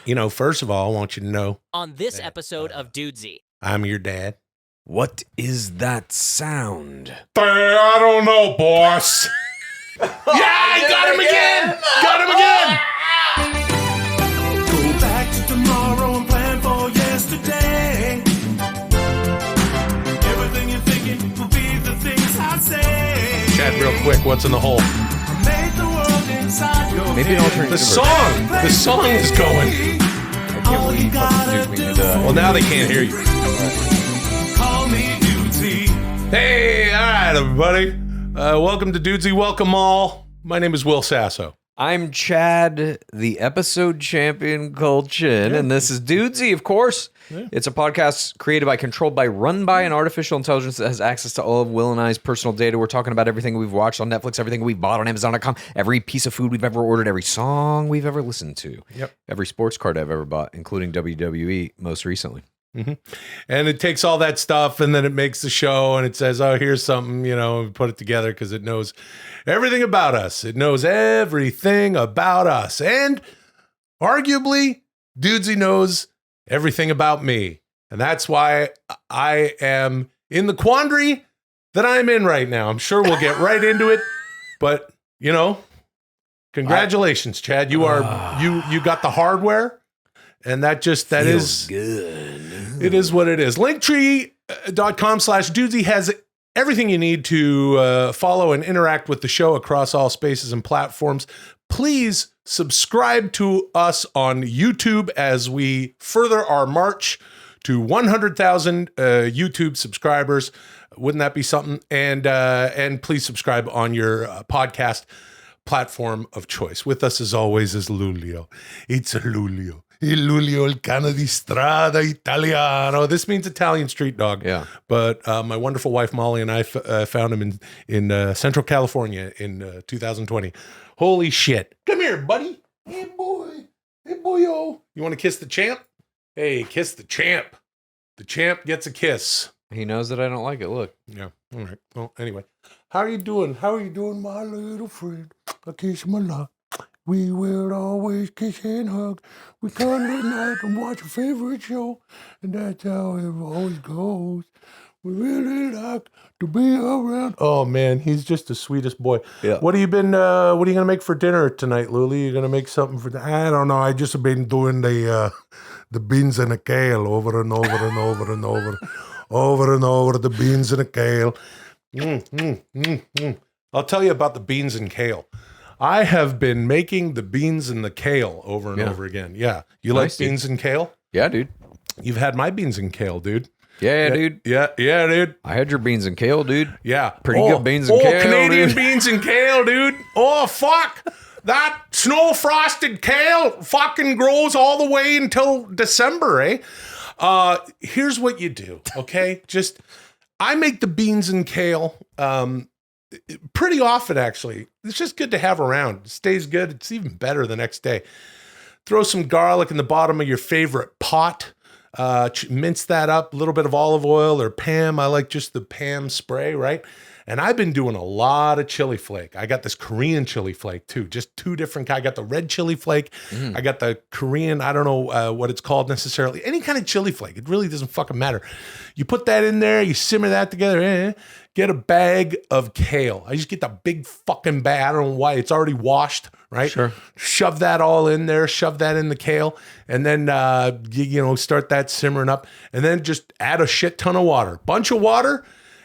First of all, I want you to know On this episode of Dudesy. I'm your dad. What is that sound? I don't know, boss. I got him again! Go back to tomorrow and plan for yesterday. Everything you're thinking will be the things I say. Chad, real quick, what's in the hole? Make the world inside your Maybe an alternate The universe. song is going. I can't believe you fucking duped me into that. Well, now they can't hear you. Call me Dudesy. Hey, all right, everybody. Welcome to Dudesy. Welcome all. My name is Will Sasso. I'm Chad, the episode champion Kultgen, and this is Dudesy, of course. Yeah. It's a podcast created by, controlled by, run by an artificial intelligence that has access to all of Will and I's personal data. We're talking about everything we've watched on Netflix, everything we've bought on Amazon.com, every piece of food we've ever ordered, every song we've ever listened to, every sports card I've ever bought, including WWE most recently. Mm-hmm. And it takes all that stuff and then it makes the show and it says, oh, here's something, we put it together because it knows everything about us. It knows everything about us. And arguably, Dudesy knows everything about me. And that's why I am in the quandary that I'm in right now. I'm sure we'll get right into it. But, congratulations, Chad. You are you got the hardware. And that is good. It is what it is. Linktree.com/Dudesy has everything you need to follow and interact with the show across all spaces and platforms. Please subscribe to us on YouTube as we further our march to 100,000 YouTube subscribers. Wouldn't that be something? And please subscribe on your podcast platform of choice. With us as always is Lulio. It's a Lulio. Il Lulio, il cane di strada italiano. This means Italian street dog. Yeah. But my wonderful wife, Molly, and I found him in Central California in 2020. Holy shit. Come here, buddy. Hey, boy. Hey, boyo. You want to kiss the champ? Hey, kiss the champ. The champ gets a kiss. He knows that I don't like it. Look. Yeah. All right. Well, anyway. How are you doing? How are you doing, my little friend? I kiss him a lot. We will always kiss and hug. We cuddle at night and watch a favorite show. And that's how it always goes. We really like to be around. Oh, man, he's just the sweetest boy. Yeah. What are you going to make for dinner tonight, Luli? You going to make something for I don't know. I just been doing the beans and the kale over and over and over and over. Over and over, the beans and the kale. I'll tell you about the beans and kale. I have been making the beans and the kale over and over again. Yeah. You Nice, like beans and kale? Yeah, dude. You've had my beans and kale, dude. Yeah, dude. Yeah, dude. I had your beans and kale, dude. Yeah. Pretty good beans and kale, Canadian dude. beans and kale, dude. Oh, fuck. That snow-frosted kale fucking grows all the way until December, eh? Here's what you do, okay? I make the beans and kale pretty often, actually. It's just good to have around. It stays good. It's even better the next day. Throw some garlic in the bottom of your favorite pot. Mince that up, a little bit of olive oil or Pam. I like just the Pam spray, right? And I've been doing a lot of chili flake. I got this Korean chili flake too, just two different kinds. I got the red chili flake. I got the Korean, I don't know what it's called necessarily. Any kind of chili flake. It really doesn't fucking matter. You put that in there, you simmer that together, get a bag of kale. I just get the big fucking bag. I don't know why. It's already washed, right? Sure. Shove that all in there, shove that in the kale, and then, start that simmering up, and then just add a shit ton of water. Bunch of water.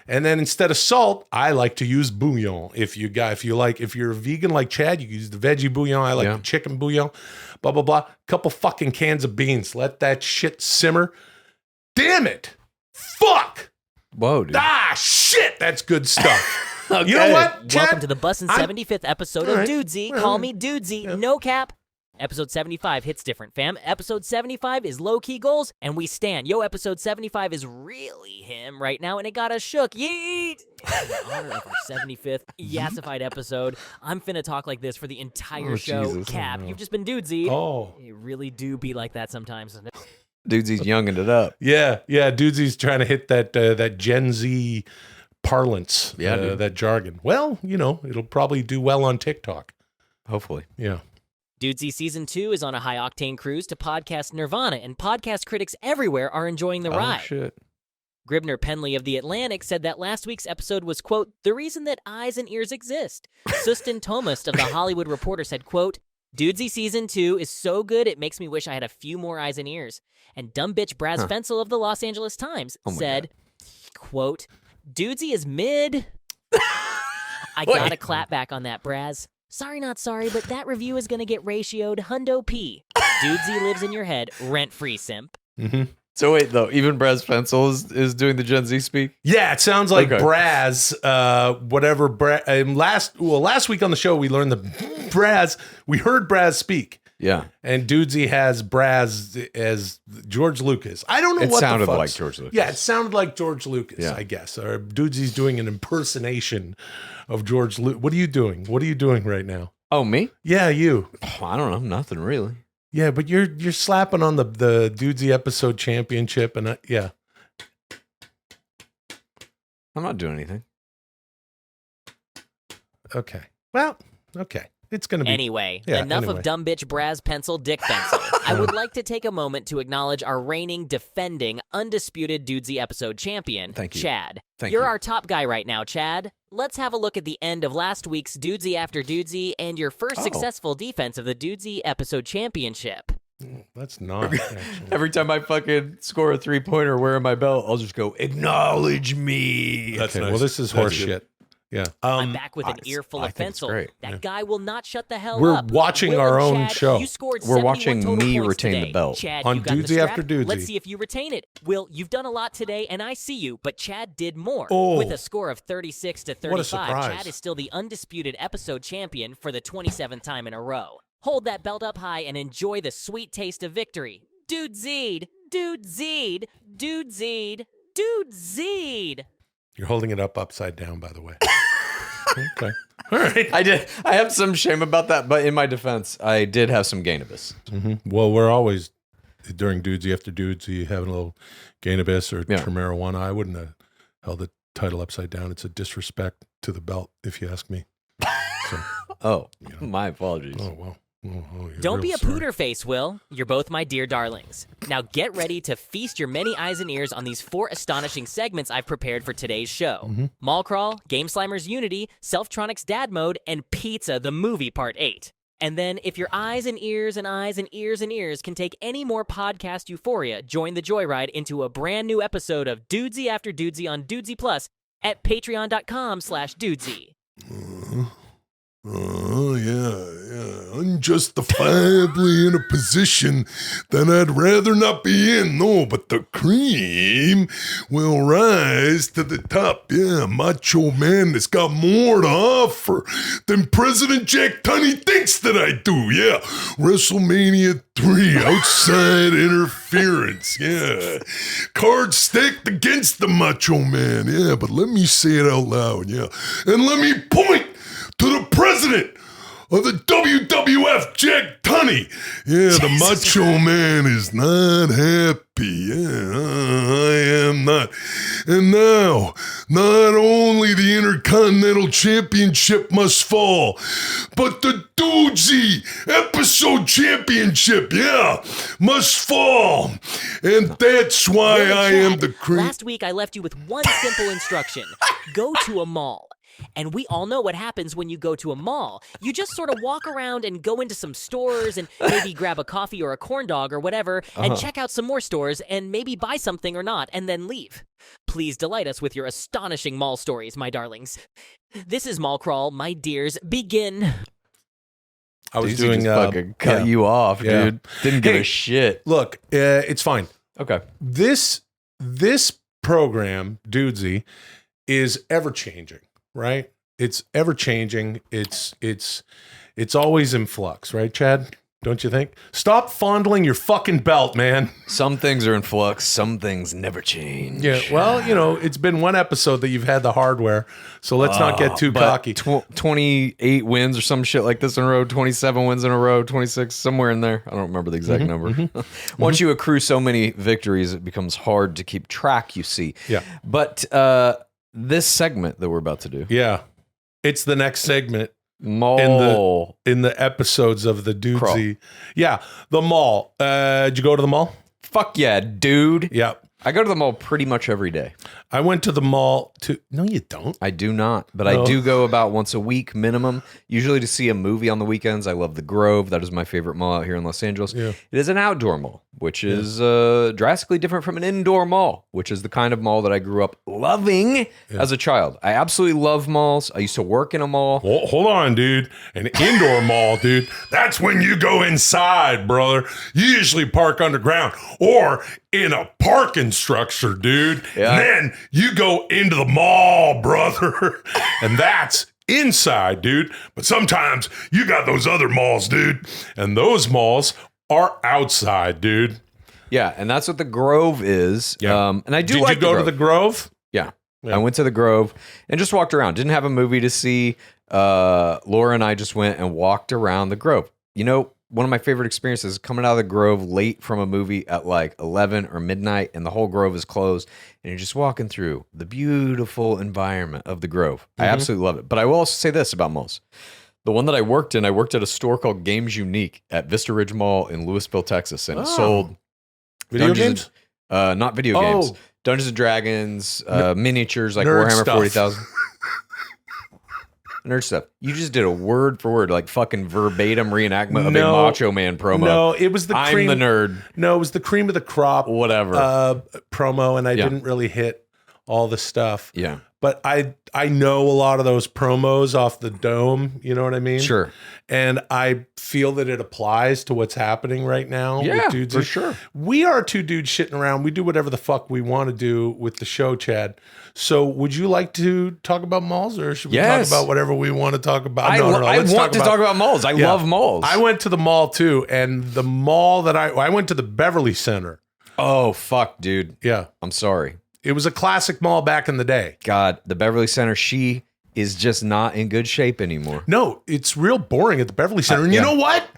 And then instead of salt, I like to use bouillon. If you're a vegan like Chad, you can use the veggie bouillon. I like the chicken bouillon, blah, blah, blah. Couple fucking cans of beans. Let that shit simmer. Damn it. Fuck. Whoa, dude. Shit. That's good stuff. Okay. You know what, Chad? Welcome to the bussin' 75th episode of Dudesy. Call me Dudesy. No cap. Episode 75 hits different, fam. Episode 75 is low-key goals, and we stand. Yo, episode 75 is really him right now, and it got us shook. Yeet! In honor of our 75th yassified episode, I'm finna talk like this for the entire show. Jesus. Cap, you've just been Dudesy. Oh. You really do be like that sometimes. Dudesy's younging it up. Yeah. Dudesy's trying to hit that Gen Z parlance, dude. that jargon. Well, it'll probably do well on TikTok. Hopefully. Yeah. Dudesy Season 2 is on a high-octane cruise to podcast Nirvana, and podcast critics everywhere are enjoying the ride. Oh, shit. Gribner Penley of The Atlantic said that last week's episode was, quote, the reason that eyes and ears exist. Sustin Thomas of The Hollywood Reporter said, quote, Dudesy Season 2 is so good it makes me wish I had a few more eyes and ears. And dumb bitch Braz Fensel of The Los Angeles Times said, quote, Dudesy is mid. I gotta clap back on that, Braz. Sorry, not sorry, but that review is gonna get ratioed hundo P. Dudesy lives in your head, rent-free simp. Mm-hmm. So wait, though, even Braz Fensel is doing the Gen Z speak? Yeah, it sounds like Braz, whatever. Last week on the show, we learned we heard Braz speak. Yeah. And Dudesy has Braz as George Lucas. I don't know what sounded the fuck. like George Lucas. Yeah, it sounded like George Lucas, I guess. Or Dudesy's doing an impersonation of George Lucas. What are you doing? What are you doing right now? Oh, me? Yeah, you. Oh, I don't know. Nothing really. Yeah, but you're slapping on the Dudesy episode championship, and yeah. I'm not doing anything. Okay. Well, okay. It's going to be... Anyway, enough of dumb bitch Braz Pencil Dick Pencil. I would like to take a moment to acknowledge our reigning, defending, undisputed Dudesy episode champion, Thank you. Chad. Thank You're you. our top guy right now, Chad. Let's have a look at the end of last week's Dudesy After Dudesy and your first successful defense of the Dudesy episode championship. That's not, actually. Every time I fucking score a 3-pointer wearing my belt, I'll just go, acknowledge me. That's nice. Well, this is horse shit. Yeah. I'm back with an earful of think it's pencil. great. That guy will not shut the hell We're up. watching Will our and own Chad, show. You scored We're 71 watching total me points retain today. the belt. Chad, On you got the Dudesy strap. After Dudesy. Let's see if you retain it. Will, you've done a lot today, and I see you, but Chad did more. Oh. With a score of 36 to 35, surprise. Chad is still the undisputed episode champion for the 27th time in a row. Hold that belt up high and enjoy the sweet taste of victory. Dudesied, Dudesied, Dudesied, Dudesied. You're holding it upside down, by the way. Okay. All right. I have some shame about that, but in my defense, I did have some Gainabus. Mm-hmm. Well, we're always, during Dudesy After Dudesy, having a little Gainabus or marijuana. I wouldn't have held the title upside down. It's a disrespect to the belt, if you ask me. So, My apologies. oh, well. Don't be a pooter face, Will. You're both my dear darlings. Now get ready to feast your many eyes and ears on these 4 astonishing segments I've prepared for today's show. Mall Crawl, Game Slimers Unity, Selftronix Dad Mode, and Pizza the Movie Part 8. And then, if your eyes and ears and eyes and ears and ears can take any more podcast euphoria, join the joyride into a brand new episode of Dudesy After Dudesy on Dudesy Plus at patreon.com/Dudesy. Oh, yeah. Unjustifiably in a position that I'd rather not be in. No, but the cream will rise to the top. Yeah, Macho Man has got more to offer than President Jack Tunney thinks that I do. Yeah, WrestleMania 3, outside interference. Yeah, cards stacked against the Macho Man. Yeah, but let me say it out loud. Yeah, and let me point to the president of the WWF, Jack Tunney. Yeah, the Macho Man is not happy. Yeah, I am not. And now, not only the Intercontinental Championship must fall, but the Dudesy Episode Championship, must fall. And that's why I am the cream. Last week, I left you with one simple instruction. Go to a mall. And we all know what happens when you go to a mall. You just sort of walk around and go into some stores and maybe grab a coffee or a corn dog or whatever and check out some more stores and maybe buy something or not and then leave. Please delight us with your astonishing mall stories, my darlings. This is Mall Crawl, my dears. Begin. I was Dudesy doing... just fucking cut you off, dude. Didn't give a shit. Look, it's fine. Okay. This program, Dudesy, is ever-changing. Right? It's ever changing. It's always in flux, right, Chad? Don't you think? Stop fondling your fucking belt, man. Some things are in flux, some things never change. Yeah, well, it's been one episode that you've had the hardware, so let's not get too cocky. 28 wins or some shit like this in a row, 27 wins in a row, 26, somewhere in there. I don't remember the exact number. Once you accrue so many victories, it becomes hard to keep track, you see. Yeah. But this segment that we're about to do. Yeah. It's the next segment Mall. in the episodes of the Dudesy. Yeah, the mall. Did you go to the mall? Fuck yeah, dude. Yeah. I go to the mall pretty much every day. I went to the mall to... No, you don't. I do not, but I do go about once a week minimum, usually to see a movie on the weekends. I love the Grove. That is my favorite mall out here in Los Angeles. Yeah. It is an outdoor mall, which is drastically different from an indoor mall, which is the kind of mall that I grew up loving as a child. I absolutely love malls. I used to work in a mall. Well, hold on, dude. An indoor mall, dude. That's when you go inside, brother. You usually park underground or in a parking structure, dude. Yeah. And then you go into the mall, brother. And that's inside, dude. But sometimes you got those other malls, dude. And those malls are outside, dude. Yeah, and that's what the Grove is. Yeah. And I do Did like you go the to the Grove? Yeah. I went to the Grove and just walked around. Didn't have a movie to see. Laura and I just went and walked around the Grove. You know, one of my favorite experiences is coming out of the Grove late from a movie at like 11 or midnight, and the whole Grove is closed, and you're just walking through the beautiful environment of the Grove. I absolutely love it. But I will also say this about malls. The one that I worked at a store called Games Unique at Vista Ridge Mall in Louisville, Texas, and it sold Video games? Not video games. Dungeons and Dragons, miniatures like Nerd Warhammer stuff. 40,000. Nerd stuff. You just did a word for word, like fucking verbatim reenactment of a Macho Man promo. No, it was the cream. I'm the nerd. No, it was the cream of the crop. Whatever. Promo, and I didn't really hit all the stuff. Yeah. But I know a lot of those promos off the dome. You know what I mean? Sure. And I feel that it applies to what's happening right now. Yeah, with dudes. for sure. We are two dudes shitting around. We do whatever the fuck we want to do with the show, Chad. So would you like to talk about malls, or should we talk about whatever we want to talk about? I want to talk about malls. I love malls. I went to the mall too, and the mall that I went to the Beverly Center. Oh, fuck, dude. Yeah. I'm sorry. It was a classic mall back in the day. God, the Beverly Center, she is just not in good shape anymore. No, it's real boring at the Beverly Center. And you know what?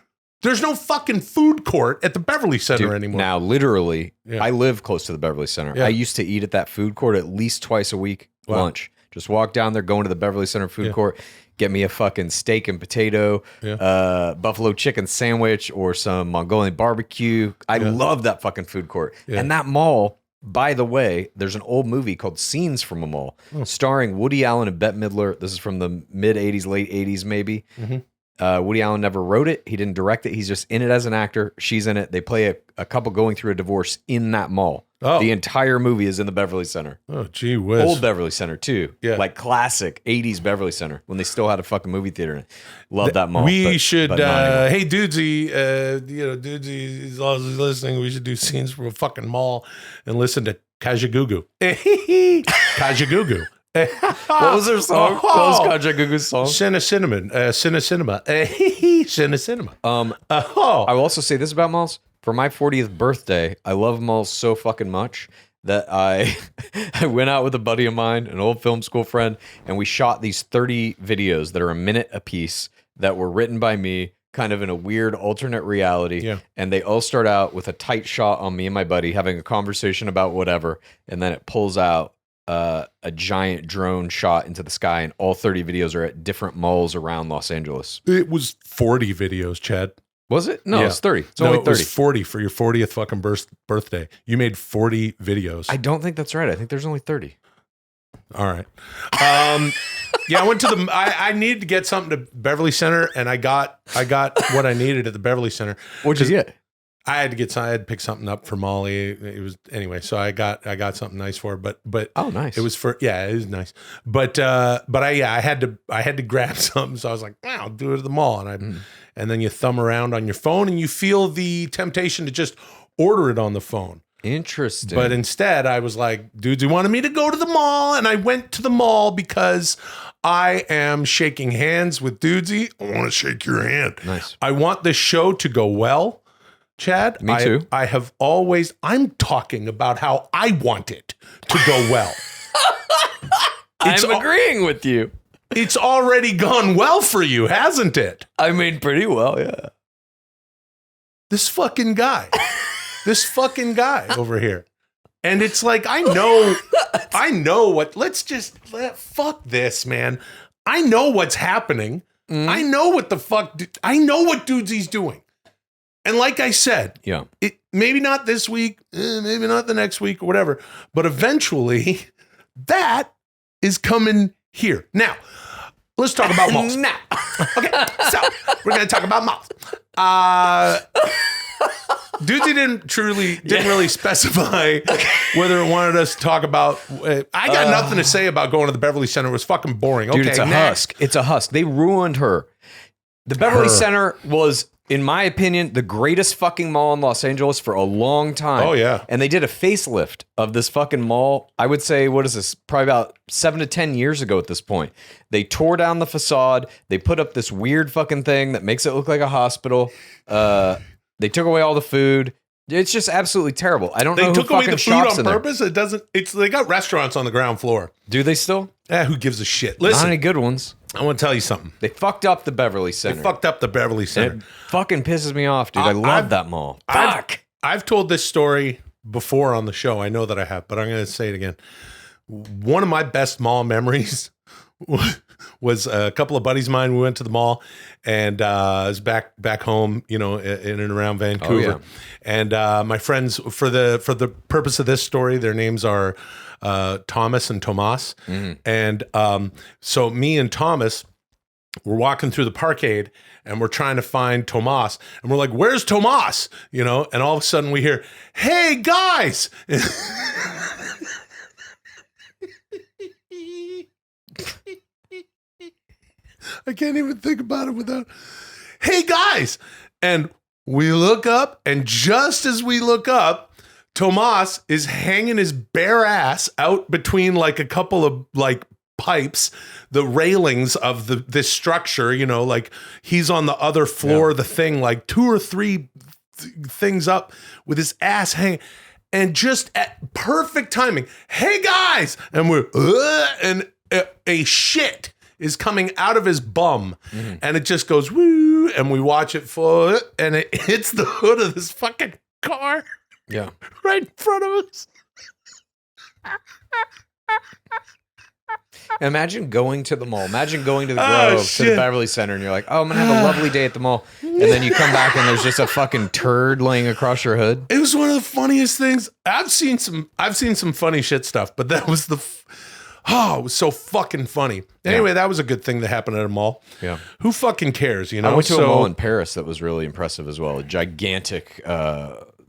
There's no fucking food court at the Beverly Center anymore. Now, literally, I live close to the Beverly Center. Yeah. I used to eat at that food court at least twice a week, lunch. Just walk down there, go into the Beverly Center food court, get me a fucking steak and potato, buffalo chicken sandwich, or some Mongolian barbecue. I love that fucking food court. Yeah. And that mall, by the way, there's an old movie called Scenes from a Mall, starring Woody Allen and Bette Midler. This is from the mid-'80s, late 80s, maybe. Woody Allen never wrote it. He didn't direct it. He's just in it as an actor. She's in it. They play a couple going through a divorce in that mall. Oh. The entire movie is in the Beverly Center. Oh, gee whiz. Old Beverly Center, too. Yeah. Like classic 80s Beverly Center when they still had a fucking movie theater in it. Love that mall. We should, but not anymore. hey, Dudesy, Dudesy is always listening. We should do scenes from a fucking mall and listen to Kajagoogoo. Kajagoogoo. What was their song? What was Kajagoogoo's song? Cinema. Cinema. I will also say this about malls. For my 40th birthday, I love malls so fucking much that I went out with a buddy of mine, an old film school friend, and we shot these 30 videos that are a minute apiece that were written by me, kind of in a weird alternate reality. Yeah. And they all start out with a tight shot on me and my buddy having a conversation about whatever, and then it pulls out a giant drone shot into the sky, and all 30 videos are at different malls around Los Angeles. It was 40 videos, Chad. Was it? No, Yeah. it's 30. It's only 30. It was 40 for your 40th fucking birthday. You made 40 videos. I don't think that's right. I think there's only 30. All right. Yeah, I went to the. I needed to get something to Beverly Center, and I got what I needed at the Beverly Center. What'd you get? I had to pick something up for Molly. It was anyway, so I got something nice for her. But Oh, nice. It was it was nice. But I had to grab something, so I was like, I'll do it at the mall, and then you thumb around on your phone, and you feel the temptation to just order it on the phone. Interesting. But instead, I was like, dudes, you wanted me to go to the mall, and I went to the mall because I am shaking hands with Dudesy. I want to shake your hand. Nice. I want this show to go well, Chad. Me too. I'm talking about how I want it to go well. I'm agreeing with you. It's already gone well for you, hasn't it? I mean, pretty well, yeah. This fucking guy over here. And it's like, I know what, fuck this, man. I know what's happening. I know what the fuck. I know what Dudesy's doing. And like I said, it maybe not this week, maybe not the next week or whatever, but eventually that is coming here. Now, let's talk about malls. Now, okay, so we're going to talk about malls. Dudesy didn't really specify whether it wanted us to talk about. I got nothing to say about going to the Beverly Center. It was fucking boring. Dude, okay, it's a husk. It's a husk. They ruined her. The Beverly Center was, in my opinion, the greatest fucking mall in Los Angeles for a long time. Oh, yeah. And they did a facelift of this fucking mall, I would say, what is this? Probably about 7 to 10 years ago at this point. They tore down the facade. They put up this weird fucking thing that makes it look like a hospital. They took away all the food. It's just absolutely terrible. I don't know who They took away fucking the food shops on in there. purpose. It doesn't. They got restaurants on the ground floor. Do they still? Who gives a shit? Not Listen, any good ones. I want to tell you something. They fucked up the Beverly Center. They fucked up the Beverly Center. It fucking pisses me off, dude. I love that mall. Fuck. I've told this story before on the show. I know that I have, but I'm going to say it again. One of my best mall memories was a couple of buddies of mine. We went to the mall, and it was back home, in and around Vancouver. Oh, yeah. And my friends, for the purpose of this story, their names are Thomas and Tomas. And so me and Thomas, we're walking through the parkade, and we're trying to find Tomas, and we're like, "Where's Tomas?" And all of a sudden we hear, "Hey guys!" I can't even think about it without, "Hey guys!" And we look up, and just as we look up, Tomas is hanging his bare ass out between like a couple of like pipes, the railings of this structure, like he's on the other floor of the thing, like 2 or 3 things up with his ass hanging. And just at perfect timing, "Hey guys!" And we're, and a shit is coming out of his bum, and it just goes woo, and we watch it flow, and it hits the hood of this fucking car, right in front of us. Imagine going to the mall. Imagine going to the Grove, to the Beverly Center, and you're like, "Oh, I'm gonna have a lovely day at the mall," and then you come back and there's just a fucking turd laying across your hood. It was one of the funniest things. I've seen some funny shit stuff, but that was it was so fucking funny. Anyway, that was a good thing that happened at a mall. Yeah. Who fucking cares, I went to a mall in Paris that was really impressive as well. A gigantic,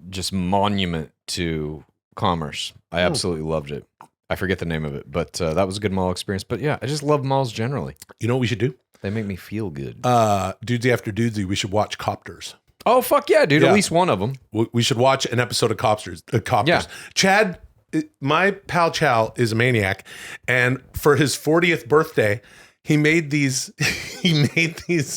just monument to commerce. I absolutely loved it. I forget the name of it, but that was a good mall experience. But yeah, I just love malls generally. You know what we should do? They make me feel good. Dudesy after Dudesy, we should watch Copters. Oh, fuck yeah, dude. Yeah. At least one of them. We should watch an episode of Copters. Yeah. Chad, my pal Chal is a maniac. And for his 40th birthday, he made these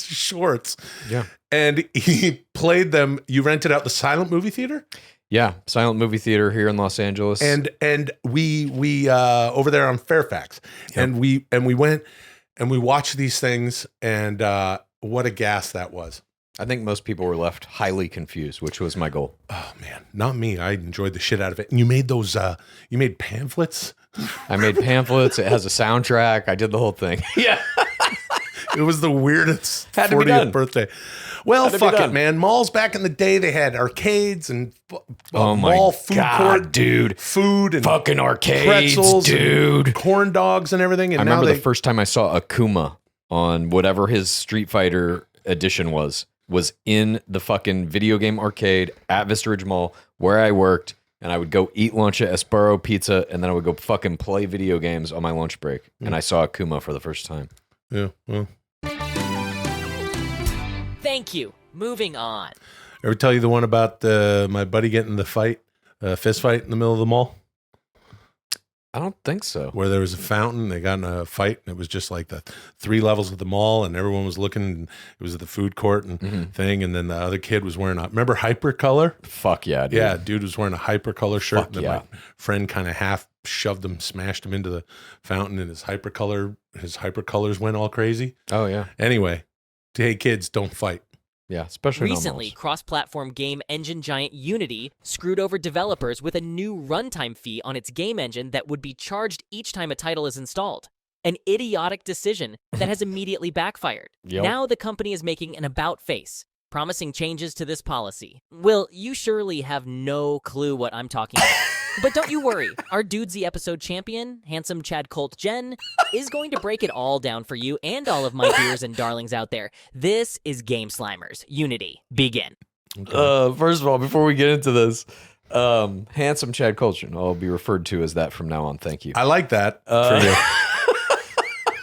shorts. Yeah. And he played them. You rented out the silent movie theater? Yeah, silent movie theater here in Los Angeles, and we over there on Fairfax, and we went and we watched these things, and what a gas that was. I think most people were left highly confused, which was my goal. Oh man, not me. I enjoyed the shit out of it. And you made those. You made pamphlets. I made pamphlets. It has a soundtrack. I did the whole thing. Yeah, it was the weirdest 40th birthday. Well, fuck it, man. Malls back in the day, they had arcades and mall food court, dude. Food and fucking arcades, pretzels, dude. And corn dogs and everything. And I remember the first time I saw Akuma on whatever his Street Fighter edition was in the fucking video game arcade at Vista Ridge Mall where I worked, and I would go eat lunch at Espero Pizza, and then I would go fucking play video games on my lunch break. And I saw Akuma for the first time. Yeah, well. Thank you. Moving on. Ever tell you the one about my buddy getting the fist fight in the middle of the mall? I don't think so. Where there was a fountain, they got in a fight, and it was just like the 3 levels of the mall, and everyone was looking, and it was at the food court and thing, and then the other kid was wearing remember Hypercolor? Fuck yeah, dude. Yeah, dude was wearing a Hypercolor shirt. Fuck yeah. My friend kind of half shoved him, smashed him into the fountain, and his Hypercolors went all crazy. Oh, yeah. Anyway, hey, kids, don't fight. Yeah, especially recently, cross-platform game engine giant Unity screwed over developers with a new runtime fee on its game engine that would be charged each time a title is installed. An idiotic decision that has immediately backfired. Yep. Now the company is making an about face, promising changes to this policy. Will, you surely have no clue what I'm talking about. But don't you worry, our Dudesy episode champion, handsome Chad Kultgen, is going to break it all down for you and all of my dears and darlings out there. This is Game Slimers. Unity. Begin. First of all, before we get into this, handsome Chad Kultgen, I'll be referred to as that from now on. Thank you. I like that for you.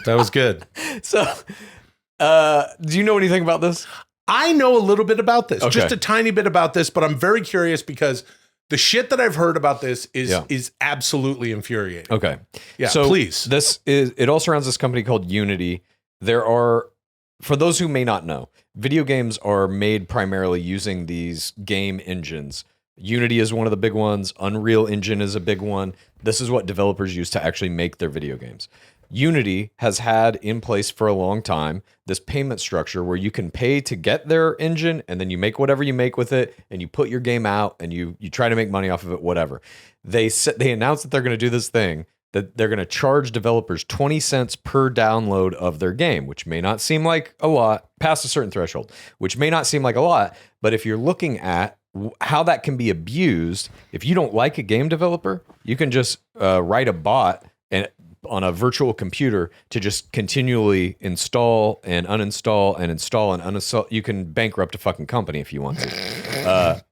That was good. So, do you know anything about this? I know a little bit about this, Okay. just a tiny bit about this, but I'm very curious because the shit that I've heard about this is absolutely infuriating. Okay. Yeah, so please. It all surrounds this company called Unity. There are, for those who may not know, video games are made primarily using these game engines. Unity is one of the big ones. Unreal Engine is a big one. This is what developers use to actually make their video games. Unity has had in place for a long time this payment structure where you can pay to get their engine and then you make whatever you make with it and you put your game out and you try to make money off of it, whatever. They announced that they're going to do this thing that they're going to charge developers 20 cents per download of their game, which may not seem like a lot past a certain threshold, which may not seem like a lot. But if you're looking at how that can be abused, if you don't like a game developer, you can just write a bot and on a virtual computer to just continually install and uninstall and install and uninstall. You can bankrupt a fucking company if you want to.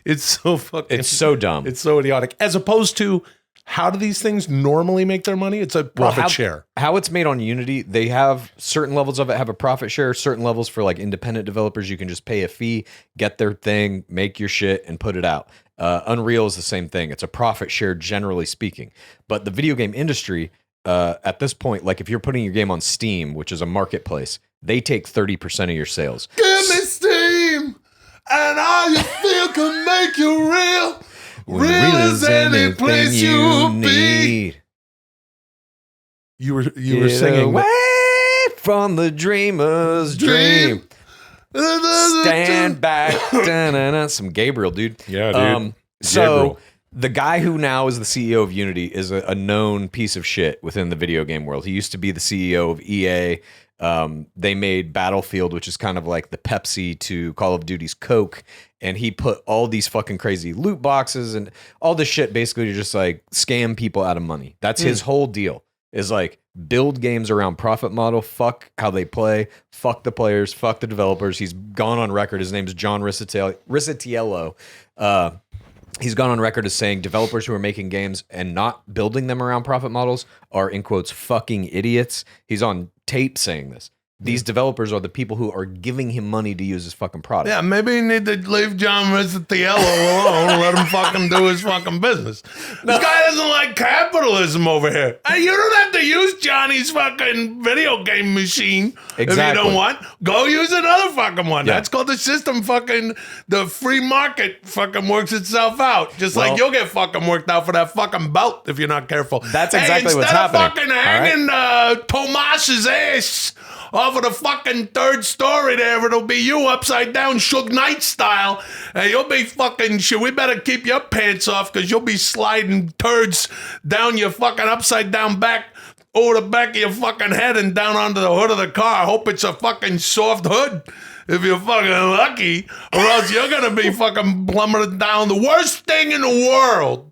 It's so fucking... It's so dumb. It's so idiotic. As opposed to, how do these things normally make their money? It's a profit share. How it's made on Unity, they have certain levels of it have a profit share, certain levels for like independent developers, you can just pay a fee, get their thing, make your shit, and put it out. Unreal is the same thing. It's a profit share, generally speaking. But the video game industry, at this point, like if you're putting your game on Steam, which is a marketplace, they take 30% of your sales. Give me steam, and all you feel can make you real. Real as any place you be. You were singing... away from the dreamer's dream. Stand back. Da-na-na. Some Gabriel, dude. Yeah, dude. So Gabriel. the guy who now is the CEO of Unity is a known piece of shit within the video game world. He used to be the CEO of EA. They made Battlefield, which is kind of like the Pepsi to Call of Duty's Coke. And he put all these fucking crazy loot boxes and all this shit basically to just like scam people out of money. That's his whole deal, is like build games around profit model, fuck how they play, fuck the players, fuck the developers. He's gone on record. His name's John Risitiello. He's gone on record as saying developers who are making games and not building them around profit models are, in quotes, fucking idiots. He's on tape saying this. These developers are the people who are giving him money to use his fucking product. Yeah, maybe you need to leave John Risitiello alone and let him fucking do his fucking business. This guy doesn't like capitalism over here. Hey, you don't have to use Johnny's fucking video game machine if you don't want. Go use another fucking one. Yeah. That's called the system fucking, the free market fucking works itself out. Just like you'll get fucking worked out for that fucking belt if you're not careful. That's exactly what's happening. Instead of fucking hanging Tomas's ass off of the fucking third story there, it'll be you upside down, Suge Knight style. And you'll be fucking shit. We better keep your pants off because you'll be sliding turds down your fucking upside down back, over the back of your fucking head and down onto the hood of the car. I hope it's a fucking soft hood if you're fucking lucky, or else you're gonna be fucking plummeted down. The worst thing in the world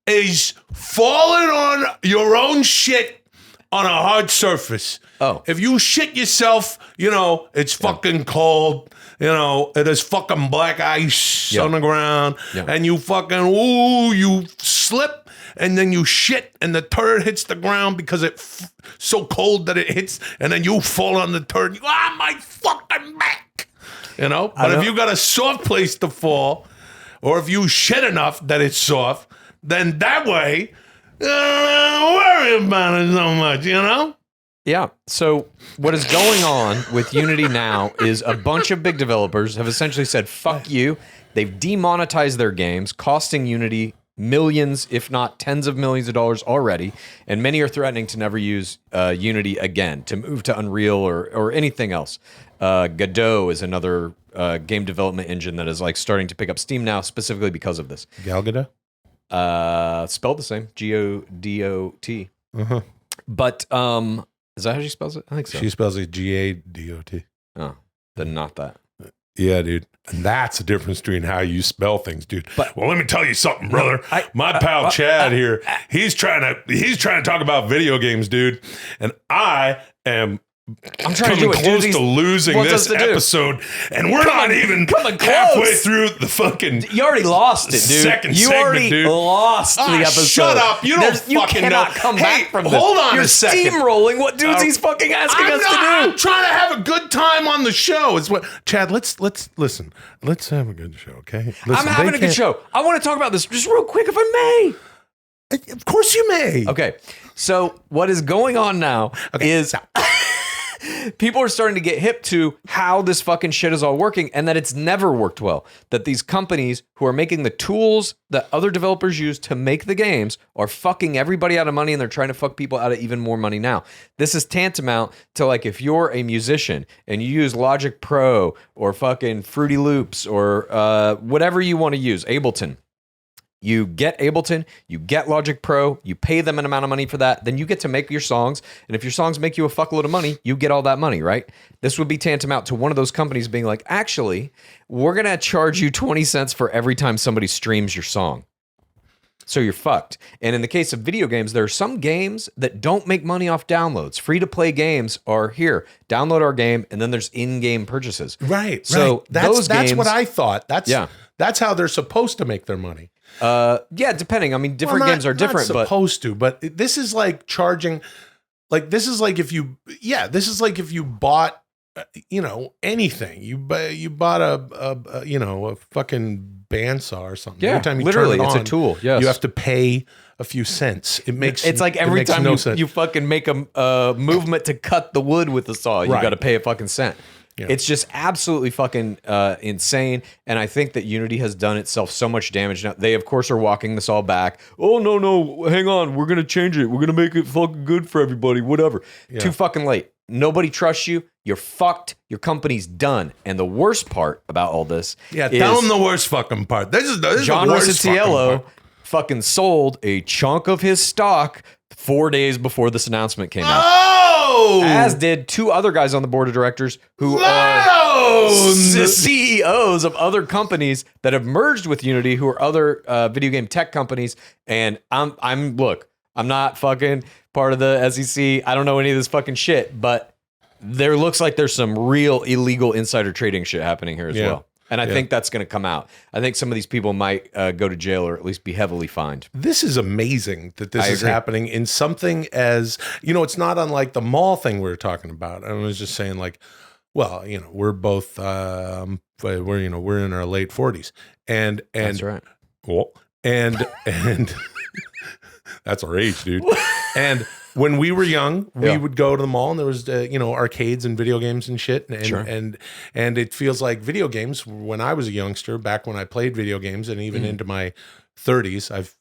is falling on your own shit on a hard surface. Oh. If you shit yourself, you know, it's fucking cold, you know, it is fucking black ice on the ground, and you fucking, you slip, and then you shit, and the turd hits the ground because it's so cold that it hits, and then you fall on the turd, you go, my fucking back, you know? But if you got a soft place to fall, or if you shit enough that it's soft, then that way, don't worry about it so much, you know? Yeah. So what is going on with Unity now is a bunch of big developers have essentially said, fuck you. They've demonetized their games, costing Unity millions, if not tens of millions of dollars already. And many are threatening to never use Unity again, to move to Unreal or anything else. Godot is another game development engine that is like starting to pick up steam now, specifically because of this. Gal Gadot? Spelled the same, Godot. But is that how she spells it? I think so. She spells it G-A-D-O-T. Oh, then not that. Yeah, dude. And that's the difference between how you spell things, dude. But- well, let me tell you something, brother. My pal Chad here, he's trying to talk about video games, dude. And I am I'm trying to coming do what close Dudesy to losing wants this us to do. episode, and we're not even coming halfway close. through the fucking. You already lost it, dude. Second you segment, already dude. lost the episode. Shut up! You don't You fucking cannot know. come Hey, back from this. hold on You're a second. steamrolling what Dudesy's fucking asking us to do. I'm trying to have a good time on the show. Is what Chad? Let's listen. Let's have a good show, okay? Listen, I'm having a good show. I want to talk about this just real quick, if I may. Of course, you may. Okay, so what is going on now is people are starting to get hip to how this fucking shit is all working and that it's never worked well. That these companies who are making the tools that other developers use to make the games are fucking everybody out of money, and they're trying to fuck people out of even more money now. This is tantamount to like if you're a musician and you use Logic Pro or fucking Fruity Loops or whatever you want to use, Ableton. You get Ableton, you get Logic Pro, you pay them an amount of money for that, then you get to make your songs, and if your songs make you a fuckload of money, you get all that money, right? This would be tantamount to one of those companies being like, actually, we're going to charge you 20 cents for every time somebody streams your song. So you're fucked. And in the case of video games, there are some games that don't make money off downloads. Free-to-play games are here. Download our game, and then there's in-game purchases. Right. So right. That's games, what I thought. That's how they're supposed to make their money. Yeah, depending. I mean, different games are different, not supposed to, but this is like charging. Like this is like if you bought, anything. You bought a fucking bandsaw or something. Yeah, every time you literally, turn it it's on, a tool. Yes, you have to pay a few cents. It's like every time you fucking make a movement to cut the wood with the saw, you got to pay a fucking cent. Yeah. It's just absolutely fucking insane, and I think that Unity has done itself so much damage now. They, of course, are walking this all back. Oh, no, hang on. We're going to change it. We're going to make it fucking good for everybody, whatever. Yeah. Too fucking late. Nobody trusts you. You're fucked. Your company's done. And the worst part about all this is... tell them the worst fucking part. This is John the worst Rosatiello fucking sold a chunk of his stock 4 days before this announcement came out. Oh! As did two other guys on the board of directors who are CEOs of other companies that have merged with Unity, who are other video game tech companies. And I'm not fucking part of the SEC. I don't know any of this fucking shit, but there looks like there's some real illegal insider trading shit happening here as well. And I think that's going to come out. I think some of these people might go to jail or at least be heavily fined. This is amazing that this is happening in something as, it's not unlike the mall thing we were talking about. I was just saying like, well, we're both, we're in our late 40s and that's right. Well, and that's our age, dude. And when we were young, we would go to the mall and there was, arcades and video games and shit. And it feels like video games when I was a youngster, back when I played video games and even into my 30s, I've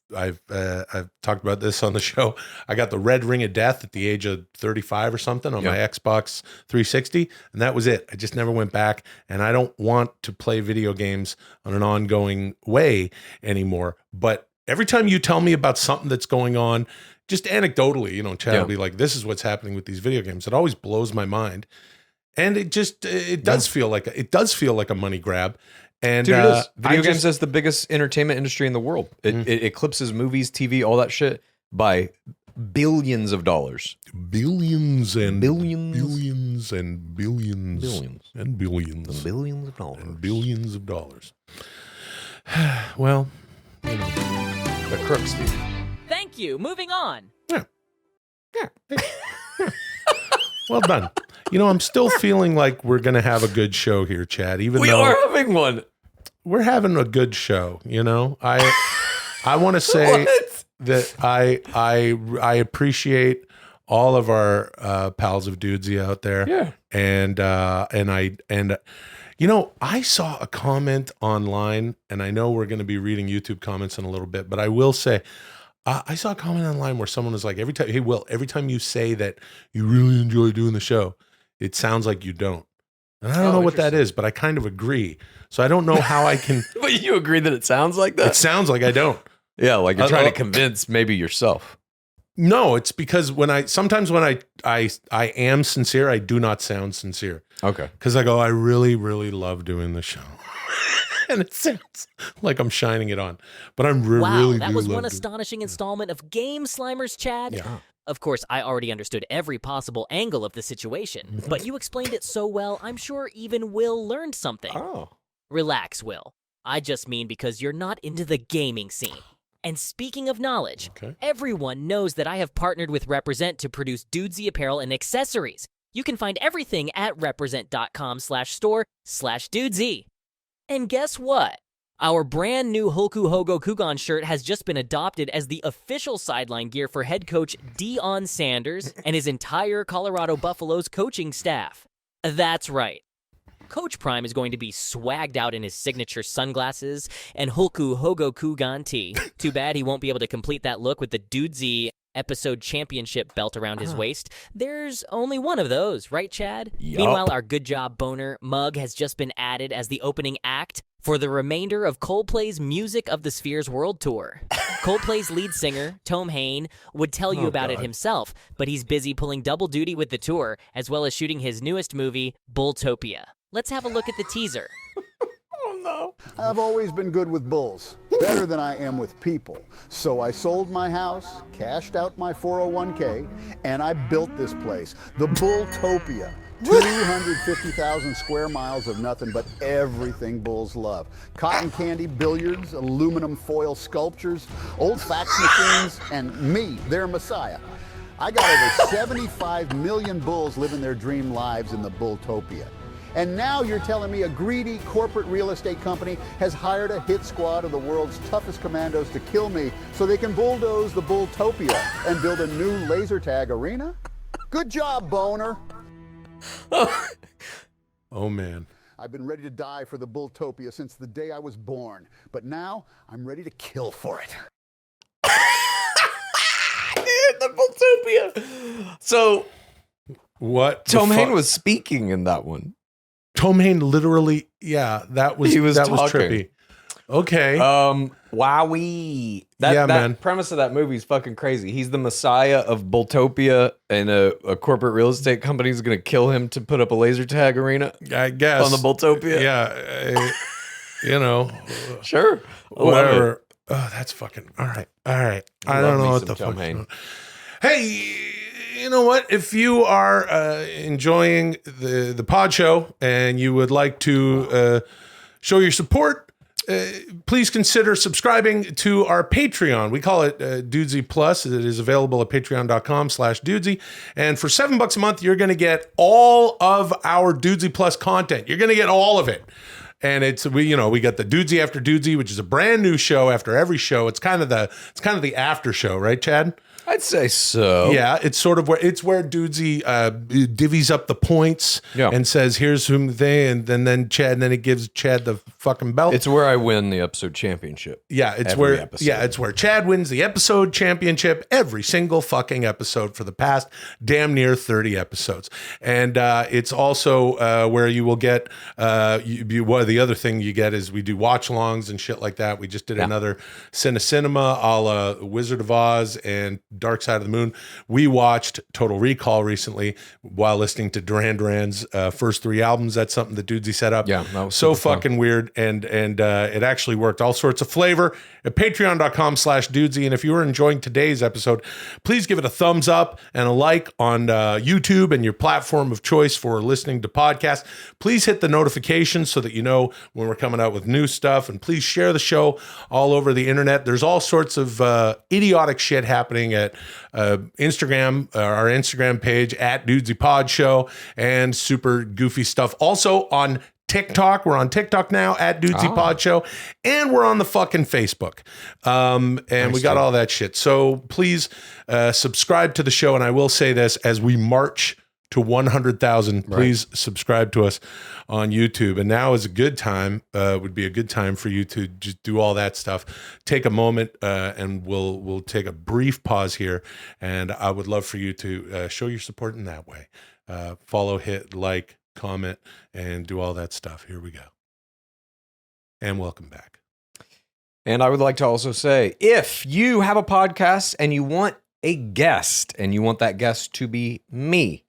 talked about this on the show. I got the red ring of death at the age of 35 or something on my Xbox 360. And that was it. I just never went back. And I don't want to play video games on an ongoing way anymore. But every time you tell me about something that's going on, just anecdotally, Chad will be like, this is what's happening with these video games. It always blows my mind. And it does feel like a money grab. And dude, it is. Video games is the biggest entertainment industry in the world. It eclipses movies, TV, all that shit by billions of dollars. Billions and billions. Billions and billions. Billions. And billions. And billions of dollars. And billions of dollars. Well, the crooks, dude. Thank you. Moving on. Yeah. Well done. I'm still feeling like we're going to have a good show here, Chad. Even we though are having one. We're having a good show. I want to say that I appreciate all of our pals of Dudesy out there. Yeah. And I saw a comment online, and I know we're going to be reading YouTube comments in a little bit, but I will say, I saw a comment online where someone was like, every time you say that you really enjoy doing the show, it sounds like you don't. And I don't know what that is, but I kind of agree. So I don't know how I can. But you agree that it sounds like that? It sounds like I don't. Yeah, like you're trying to convince maybe yourself. No, it's because sometimes when I am sincere, I do not sound sincere. Okay. Because I go, I really, really love doing the show. And it sounds like I'm shining it on. But I'm really that do was love one doing- astonishing installment of Game Slimers, Chad. Yeah. Of course, I already understood every possible angle of the situation, but you explained it so well, I'm sure even Will learned something. Oh. Relax, Will. I just mean because you're not into the gaming scene. And speaking of knowledge, Okay. everyone knows that I have partnered with Represent to produce Dudesy apparel and accessories. You can find everything at represent.com/store/Dudesy. And guess what? Our brand new Hulku Hogo Kugan shirt has just been adopted as the official sideline gear for head coach Deion Sanders and his entire Colorado Buffaloes coaching staff. That's right. Coach Prime is going to be swagged out in his signature sunglasses and Hulku Hogo Kugan tee. Too bad he won't be able to complete that look with the Dudesy episode championship belt around his waist. There's only one of those, right, Chad? Yup. Meanwhile, our Good Job Boner mug has just been added as the opening act for the remainder of Coldplay's Music of the Spheres World Tour. Coldplay's lead singer, Toam Hain, would tell you about it himself, but he's busy pulling double duty with the tour, as well as shooting his newest movie, Bulltopia. Let's have a look at the teaser. I've always been good with bulls, better than I am with people. So I sold my house, cashed out my 401k, and I built this place, the Bulltopia. 250,000 square miles of nothing but everything bulls love. Cotton candy, billiards, aluminum foil sculptures, old fax machines, and me, their messiah. I got over 75 million bulls living their dream lives in the Bulltopia. And now you're telling me a greedy corporate real estate company has hired a hit squad of the world's toughest commandos to kill me so they can bulldoze the Bulltopia and build a new laser tag arena? Good job, Boner. Oh, man. I've been ready to die for the Bulltopia since the day I was born, but now I'm ready to kill for it. The Bulltopia. So What? the Toam Hain fuck? was speaking in that one. Toam Hain literally, yeah, that was He was that was talking. trippy. Okay. Wowee. That Yeah, man. premise of that movie is fucking crazy. He's the messiah of Bulltopia, and a corporate real estate company is going to kill him to put up a laser tag arena I guess. on the Bulltopia. Yeah. You know, Sure. I love it. whatever. Oh, that's fucking, all right. All right. I Love don't me know what some the Toam fuck. Hain. Hey, you know what? If you are enjoying the pod show and you would like to show your support, please consider subscribing to our Patreon. We call it Dudesy Plus. It is available at patreon.com/Dudesy. And for $7 a month, you're going to get all of our Dudesy Plus content. You're going to get all of it. And we got the Dudesy After Dudesy, which is a brand new show after every show. It's kind of the after show, right, Chad? I'd say so. Yeah, it's sort of where Dudesy divvies up the points and says, "Here's whom they," and then Chad, and then it gives Chad the fucking belt. It's where I win the episode championship. Yeah, it's every where episode. it's where Chad wins the episode championship every single fucking episode for the past damn near 30 episodes. And it's also where you will get the other thing you get is we do watch-alongs and shit like that. We just did another Cinema a la Wizard of Oz and Dark Side of the Moon. We watched Total Recall recently while listening to Duran Duran's first 3 albums. That's something that Dudesy set up. Yeah, that was so super fun. fucking weird, and it actually worked. All sorts of flavor at patreon.com/Dudesy. And if you are enjoying today's episode, please give it a thumbs up and a like on YouTube and your platform of choice for listening to podcasts. Please hit the notifications so that you know when we're coming out with new stuff, and please share the show all over the internet. There's all sorts of idiotic shit happening at Instagram, our Instagram page at Dudesy Pod Show, and super goofy stuff also on TikTok. We're on TikTok now at Dudesy Pod Show, and we're on the fucking Facebook. And we got all that shit. So please subscribe to the show. And I will say this as we march to 100,000, please subscribe to us on YouTube. And now is a good time, would be a good time for you to just do all that stuff. Take a moment and we'll take a brief pause here. And I would love for you to show your support in that way. Follow, hit, like, comment, and do all that stuff. Here we go. And welcome back. And I would like to also say, if you have a podcast and you want a guest and you want that guest to be me,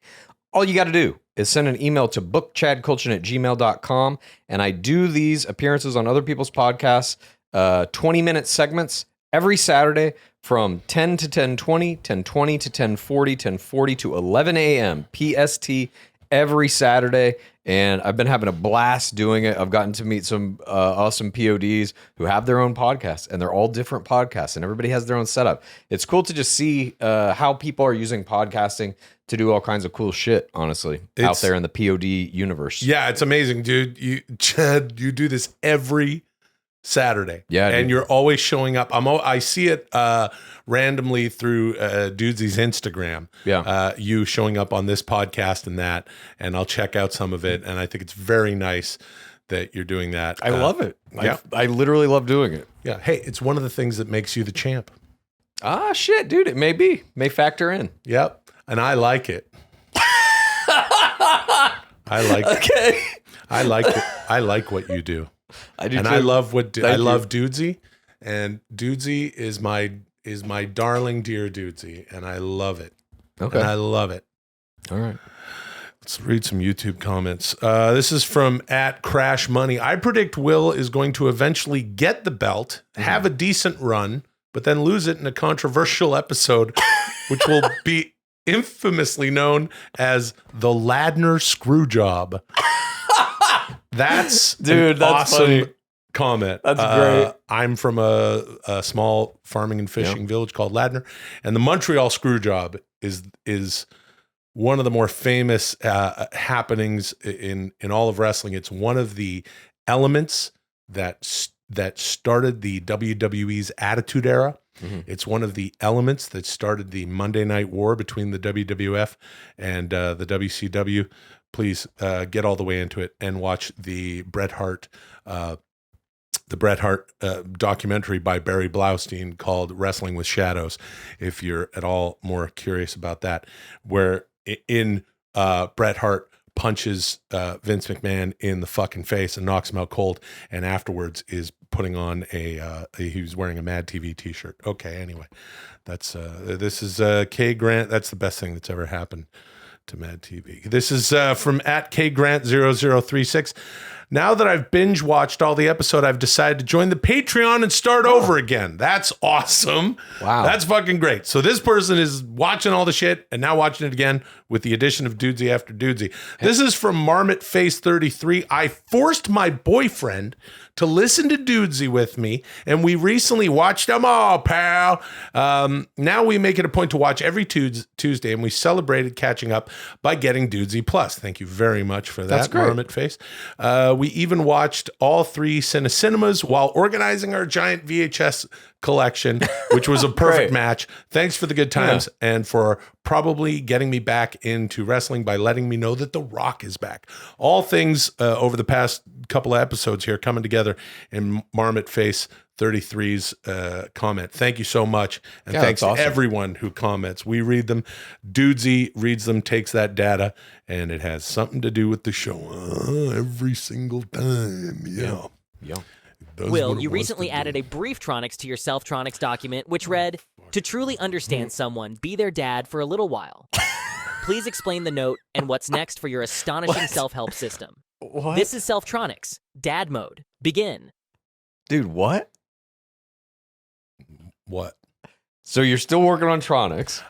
all you got to do is send an email to bookchadkultgen@gmail.com, and I do these appearances on other people's podcasts, 20-minute segments every Saturday from 10 to 10:20, 10:20 to 10:40, 10:40 to 11 a.m. PST every Saturday, and I've been having a blast doing it. I've gotten to meet some awesome PODs who have their own podcasts, and they're all different podcasts, and everybody has their own setup. It's cool to just see how people are using podcasting to do all kinds of cool shit, honestly, out there in the POD universe. Yeah, it's amazing, dude. Chad, you do this every Saturday. Yeah, and dude. you're always showing up. I see it randomly through Dudesy's Instagram. Yeah. You showing up on this podcast and that, and I'll check out some of it. And I think it's very nice that you're doing that. I love it. Yeah. I literally love doing it. Yeah. Hey, it's one of the things that makes you the champ. Ah, shit, dude. It may factor in. Yep. And I like it. Okay. I like what you do. I do And too. I love Thank love Dudesy, and Dudesy is my darling dear Dudesy, and I love it. Okay. And I love it. All right. Let's read some YouTube comments. This is from @CrashMoney. I predict Will is going to eventually get the belt, have a decent run, but then lose it in a controversial episode, which will be infamously known as the Ladner Screwjob. That's Dude, that's awesome funny. comment. That's great. I'm from a small farming and fishing village called Ladner, and the Montreal Screwjob is one of the more famous happenings in all of wrestling. It's one of the elements that started the WWE's Attitude Era. Mm-hmm. It's one of the elements that started the Monday Night War between the WWF and the WCW. Please get all the way into it and watch the Bret Hart documentary by Barry Blaustein called Wrestling with Shadows, if you're at all more curious about that, where in Bret Hart punches Vince McMahon in the fucking face and knocks him out cold, and afterwards is putting on he was wearing a Mad TV t-shirt. Okay, anyway, that's this is K Grant. That's the best thing that's ever happened to Mad TV. This is from @KGrant0036. Now that I've binge watched all the episode, I've decided to join the Patreon and start over again. That's awesome. Wow. That's fucking great. So this person is watching all the shit and now watching it again with the addition of Dudesy after Dudesy. This is from Marmot Face 33. I forced my boyfriend to listen to Dudesy with me, and we recently watched them all, pal. Now we make it a point to watch every Tuesday, and we celebrated catching up by getting Dudesy Plus. Thank you very much for that, That's great. Marmot Face. We even watched all 3 Cinecinemas while organizing our giant VHS collection, which was a perfect Great. match. Thanks for the good times and for probably getting me back into wrestling by letting me know that The Rock is back. All things over the past couple of episodes here coming together in Marmot Face 33's comment. Thank you so much. And Yeah, thanks that's to awesome. everyone who comments. We read them. Dudesy reads them, takes that data, and it has something to do with the show every single time. Yeah. Yeah. It does Will, what it you wants recently to do. added a brief Tronics to your Selftronix document, which read, "To truly understand someone, be their dad for a little while. Please explain the note and what's next for your astonishing self-help system. What? This is Selftronix. Dad mode. Begin." Dude, what? What? So you're still working on Tronics?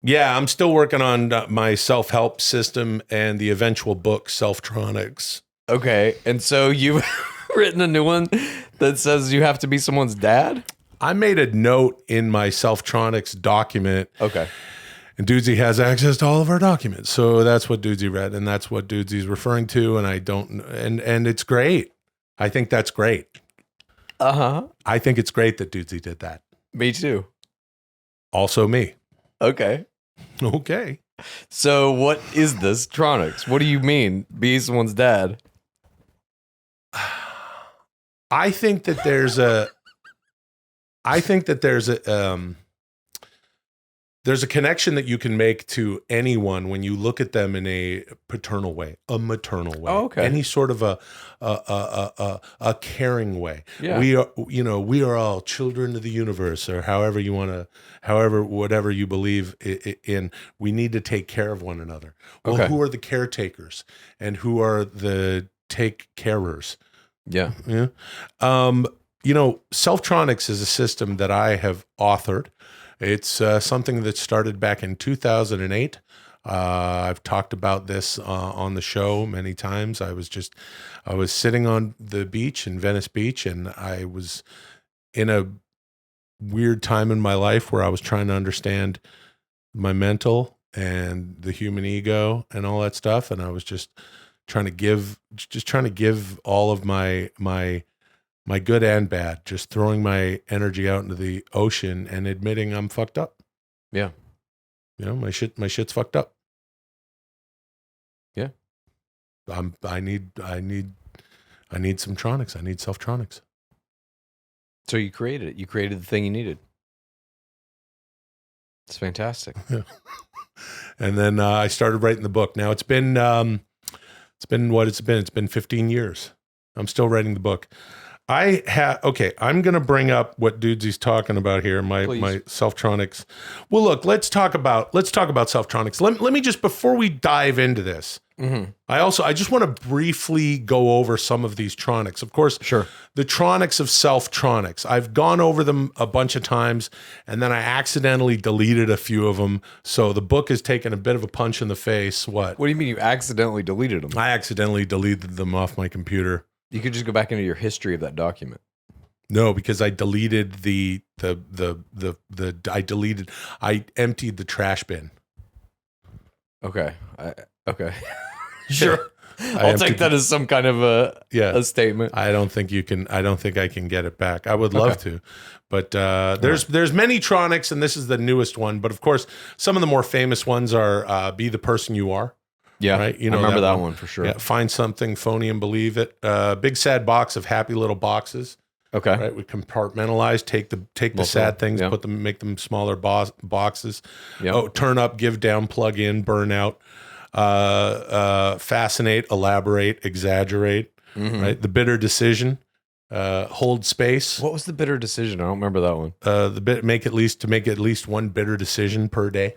Yeah, I'm still working on my self-help system and the eventual book, Selftronix. Okay. And so you've written a new one that says you have to be someone's dad? I made a note in my Selftronix document, Okay. and Dudesy has access to all of our documents. So that's what Dudesy read, and that's what Dudesy's referring to, and I don't, and it's great. I think that's great. Uh-huh. I think it's great that Dudesy did that. Me too. Also me. Okay. Okay. So what is this Tronics? What do you mean, be someone's dad? I think that there's a there's a connection that you can make to anyone when you look at them in a paternal way, a maternal way, any sort of a caring way. Yeah. We are all children of the universe, or however you want to, whatever you believe in. We need to take care of one another. Well, who are the caretakers and who are the take carers? Yeah. Yeah. Selftronix is a system that I have authored. It's something that started back in 2008. I've talked about this on the show many times. I was sitting on the beach in Venice Beach, and I was in a weird time in my life where I was trying to understand my mental and the human ego and all that stuff. And I was just trying to give all of my good and bad, just throwing my energy out into the ocean and admitting I'm fucked up. Yeah. My shit's fucked up. Yeah. I need some Tronics. I need Selftronix. So you created it. You created the thing you needed. It's fantastic. Yeah. And then I started writing the book. Now it's been what it's been. It's been 15 years. I'm still writing the book. I'm going to bring up what Dudesy's talking about here, my Selftronix. Well, look, let's talk about Selftronix. Let me just, before we dive into this, I just want to briefly go over some of these Tronics. Of course, sure. The Tronics of Selftronix. I've gone over them a bunch of times, and then I accidentally deleted a few of them. So the book has taken a bit of a punch in the face. What do you mean you accidentally deleted them? I accidentally deleted them off my computer. You could just go back into your history of that document. No, because I deleted I emptied the trash bin. Okay. Sure. I'll take that as some kind of a statement. I don't think I can get it back. I would love to. But there's many Tronics, and this is the newest one. But of course, some of the more famous ones are Be the Person You Are. Yeah, right. I remember that one for sure. Yeah, find something phony and believe it. Big sad box of happy little boxes. Okay, right. We compartmentalize. Take the sad things, make them smaller boxes. Yep. Oh, turn up, give down, plug in, burn out. Fascinate, elaborate, exaggerate. Right. The bitter decision. Hold space. What was the bitter decision? I don't remember that one. Make at least one bitter decision per day.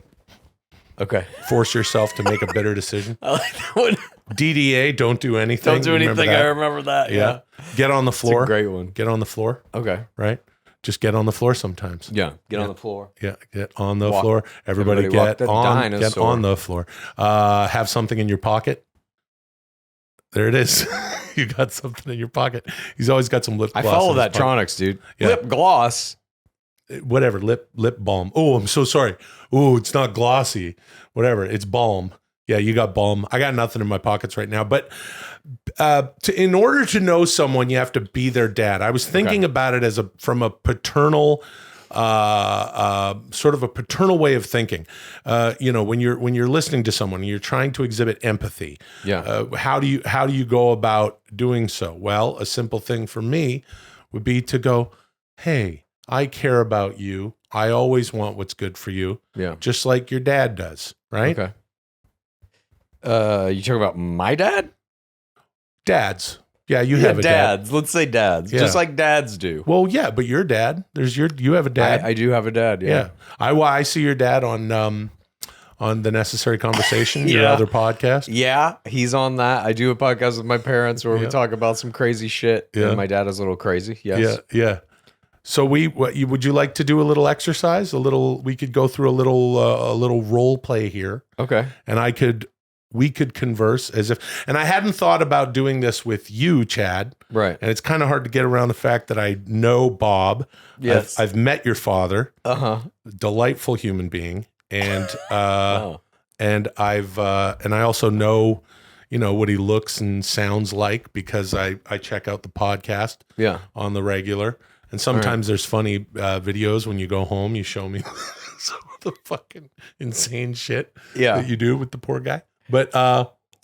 Okay. Force yourself to make a bitter decision. I like that one. DDA, don't do anything. Don't do anything. I remember that. Yeah. Get on the floor. It's a great one. Get on the floor. Okay. Right? Just get on the floor sometimes. Yeah. Get on the floor. Yeah. Get on the floor. Everybody get on the floor. Have something in your pocket. There it is. You got something in your pocket. He's always got some lip gloss. I follow that Tronics, dude. Yeah. Lip gloss. Whatever, lip balm. Oh, I'm so sorry. Oh, it's not glossy. Whatever, it's balm. Yeah, you got balm. I got nothing in my pockets right now. But in order to know someone, you have to be their dad. I was thinking about it from a paternal, sort of a paternal way of thinking. When you're listening to someone, and you're trying to exhibit empathy. Yeah. How do you go about doing so? Well, a simple thing for me would be to go, hey, I care about you. I always want what's good for you. Yeah. Just like your dad does, right? Okay. You talking about my dad? Dads. Yeah, you have a dads. dad. Let's say dads. Yeah. Just like dads do. Well, yeah, but your dad. You have a dad. I do have a dad, yeah. I see your dad on the Necessary Conversation, your other podcast. Yeah, he's on that. I do a podcast with my parents where we talk about some crazy shit. Yeah. And my dad is a little crazy. Yes. Yeah. So would you like to do a little exercise? We could go through a little role play here. Okay. And we could converse and I hadn't thought about doing this with you, Chad. Right. And it's kind of hard to get around the fact that I know Bob. Yes. I've met your father. Uh-huh. Delightful human being. And, wow. and I also know, what he looks and sounds like because I check out the podcast on the regular. And sometimes there's funny videos when you go home. You show me some of the fucking insane shit that you do with the poor guy. But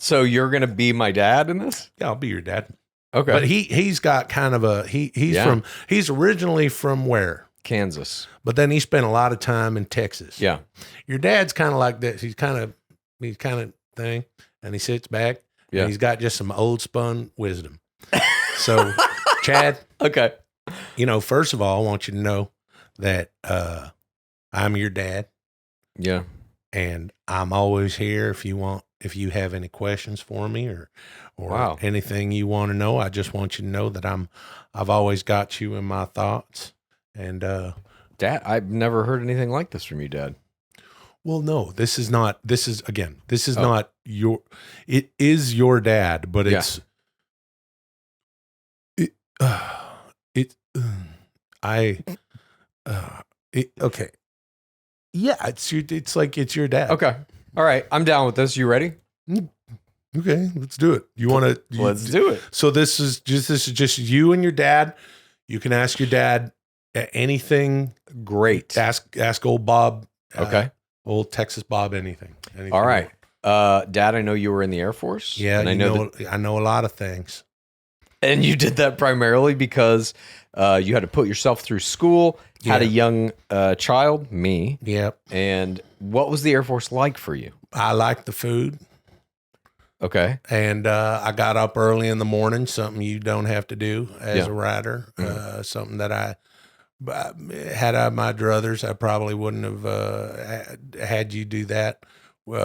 so you're gonna be my dad in this? Yeah, I'll be your dad. Okay. But he's got kind of he's originally from where? Kansas. But then he spent a lot of time in Texas. Yeah. Your dad's kind of like this. He's kind of thing, and he sits back, Yeah. and he's got just some old spun wisdom. So, Chad, Okay. First of all, I want you to know that I'm your dad, Yeah. and I'm always here if you have any questions for me or Wow. anything you want to know. I just want you to know that I've always got you in my thoughts. And Dad, I've never heard anything like this from you, Dad. well, no, this is not your, it is your dad, but Yeah. okay. Yeah, it's like it's your dad. Okay. All right. I'm down with this. You ready? Okay, let's do it. You want to? Let's do it. So this is just you and your dad. You can ask your dad anything. Great. Ask old Bob. Okay. Old Texas Bob. Anything. All right. Dad, I know you were in the Air Force. Yeah, and I know a lot of things. And you did that primarily because you had to put yourself through school, had a young child, me. Yep. And what was the Air Force like for you? I like the food. Okay. And I got up early in the morning, something you don't have to do as a rider. Something that had I my druthers, I probably wouldn't have had you do that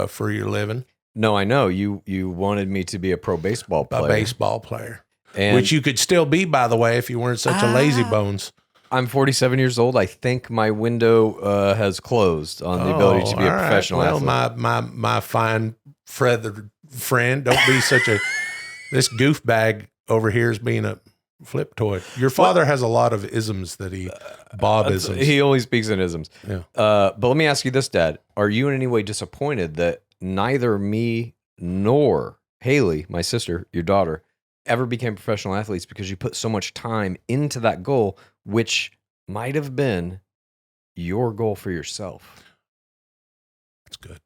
for your living. No, I know. You wanted me to be a pro baseball player. A baseball player. And which you could still be, by the way, if you weren't such a lazy bones. I'm 47 years old. I think my window has closed on the ability to be a professional athlete. Well, my fine friend, don't be such a this goof bag over here is being a flip toy. Your father has a lot of isms that Bob isms. He only speaks in isms. Yeah. But let me ask you this, Dad. Are you in any way disappointed that neither me nor Haley, my sister, your daughter, ever became professional athletes because you put so much time into that goal, which might have been your goal for yourself? That's good.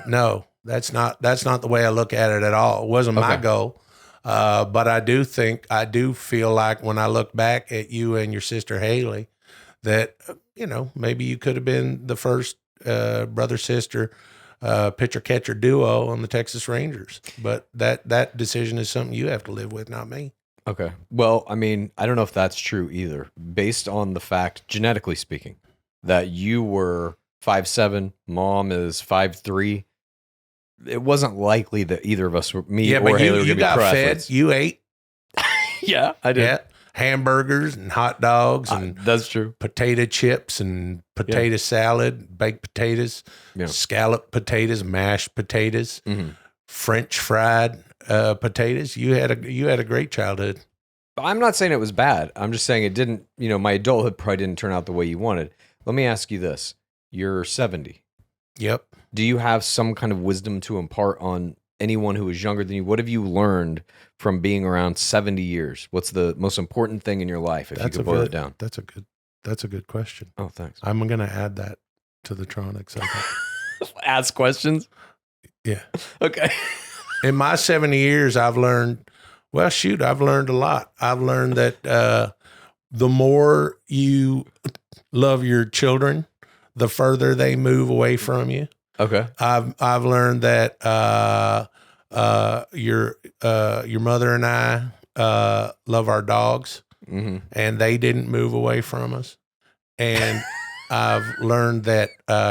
No, that's not the way I look at it at all. It wasn't my goal. But I do feel like when I look back at you and your sister Haley, that, maybe you could have been the first brother-sister pitcher-catcher duo on the Texas Rangers. But that decision is something you have to live with, not me. Okay. Well, I mean, I don't know if that's true either, based on the fact, genetically speaking, that you were 5'7", mom is 5'3". It wasn't likely that either of us, me or Haley, were going to be pro athletes. You ate. Yeah, I did. Yeah. Hamburgers and hot dogs and that's true. Potato chips and potato salad, baked potatoes, scalloped potatoes, mashed potatoes, French fried potatoes. You had a great childhood. I'm not saying it was bad. I'm just saying it didn't. My adulthood probably didn't turn out the way you wanted. Let me ask you this: you're 70. Yep. Do you have some kind of wisdom to impart on anyone who is younger than you? What have you learned from being around 70 years? What's the most important thing in your life, if you could boil it down? That's a good question. Oh, thanks. I'm going to add that to the Tronics. Ask questions? Yeah. Okay. In my 70 years, I've learned a lot. I've learned that the more you love your children, the further they move away from you. Okay. I've learned that your mother and I love our dogs, and they didn't move away from us. And I've learned that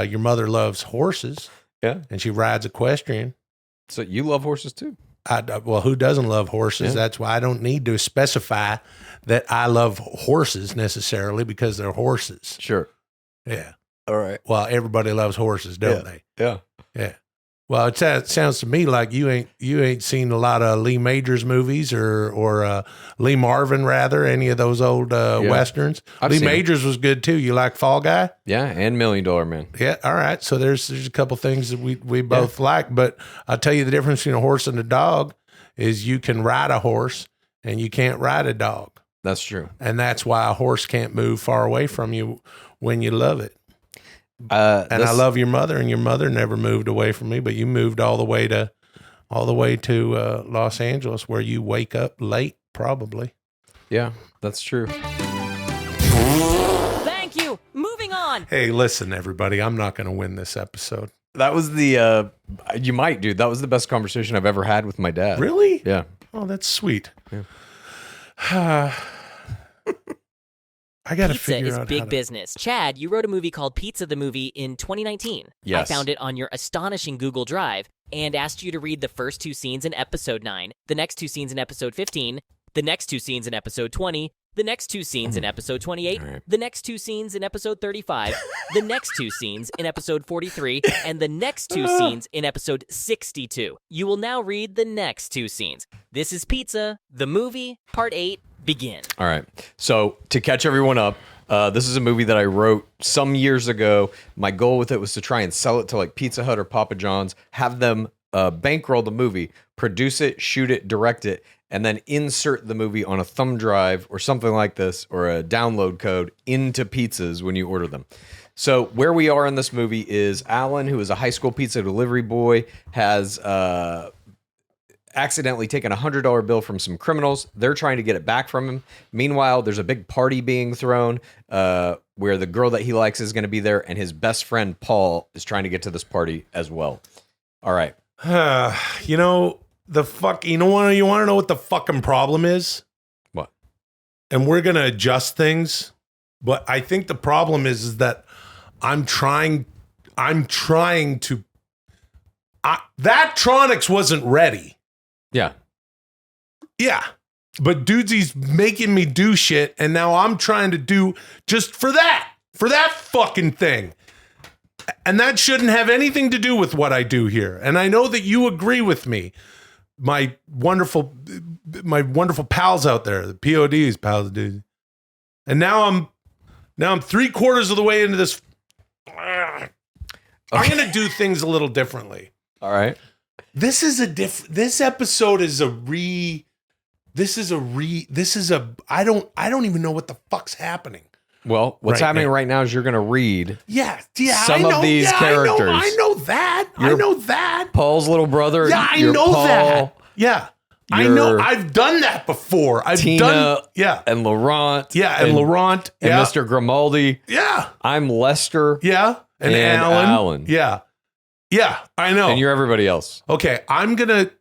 your mother loves horses. Yeah. And she rides equestrian. So you love horses too? Well, who doesn't love horses? Yeah. That's why I don't need to specify that I love horses necessarily, because they're horses. Sure. Yeah. All right. Well, everybody loves horses, don't they? Yeah. Yeah. Well, it sounds to me like you ain't seen a lot of Lee Majors movies or Lee Marvin, rather, any of those old westerns. Lee Majors was good too. You like Fall Guy? Yeah, and $1 Million Man. Yeah. All right. So there's a couple things that we both like, but I'll tell you the difference between a horse and a dog is you can ride a horse and you can't ride a dog. That's true. And that's why a horse can't move far away from you when you love it. I love your mother, and your mother never moved away from me, but you moved all the way to Los Angeles, where you wake up late, probably. Yeah, that's true. Thank you. Moving on. Hey, listen, everybody. I'm not going to win this episode. That was the, you might, dude. That was the best conversation I've ever had with my dad. Really? Yeah. Oh, that's sweet. Yeah. I got to Pizza figure is out big how to... business. Chad, you wrote a movie called Pizza the Movie in 2019. Yes. I found it on your astonishing Google Drive and asked you to read the first 2 scenes in episode 9, the next 2 scenes in episode 15, the next 2 scenes in episode 20, the next 2 scenes in episode 28, the next 2 scenes in episode 35, the next 2 scenes in episode 43, and the next 2 scenes in episode 62. You will now read the next 2 scenes. This is Pizza, the movie, part 8, begin. All right. So to catch everyone up, this is a movie that I wrote some years ago. My goal with it was to try and sell it to like Pizza Hut or Papa John's, have them bankroll the movie, produce it, shoot it, direct it, and then insert the movie on a thumb drive or something like this, or a download code into pizzas when you order them. So where we are in this movie is Alan, who is a high school pizza delivery boy, has accidentally taken a $100 bill from some criminals. They're trying to get it back from him. Meanwhile, there's a big party being thrown where the girl that he likes is going to be there, and his best friend Paul is trying to get to this party as well. All right. You know, you want to know what the fucking problem is? What? And we're going to adjust things, but I think the problem is that I'm trying to that Tronix wasn't ready. Yeah. Yeah. But Dudesy's making me do shit, and now I'm trying to do just for that fucking thing. And that shouldn't have anything to do with what I do here. And I know that you agree with me. My wonderful pals out there, the PODs, pals, dude. And now I'm 3/4 of the way into this. I'm going to do things a little differently. All right. This episode is I don't even know what the fuck's happening. Well, what's Right happening now. right now is you're going to read I some know, of these characters. I know that. Paul's little brother. Yeah, I your know Paul, that. Yeah. I your know. I've done that before. Tina and Laurent. And Laurent. And Mr. Grimaldi. Yeah. I'm Lester. Yeah. And Alan. Yeah. Yeah, I know. And you're everybody else. Okay, I gotta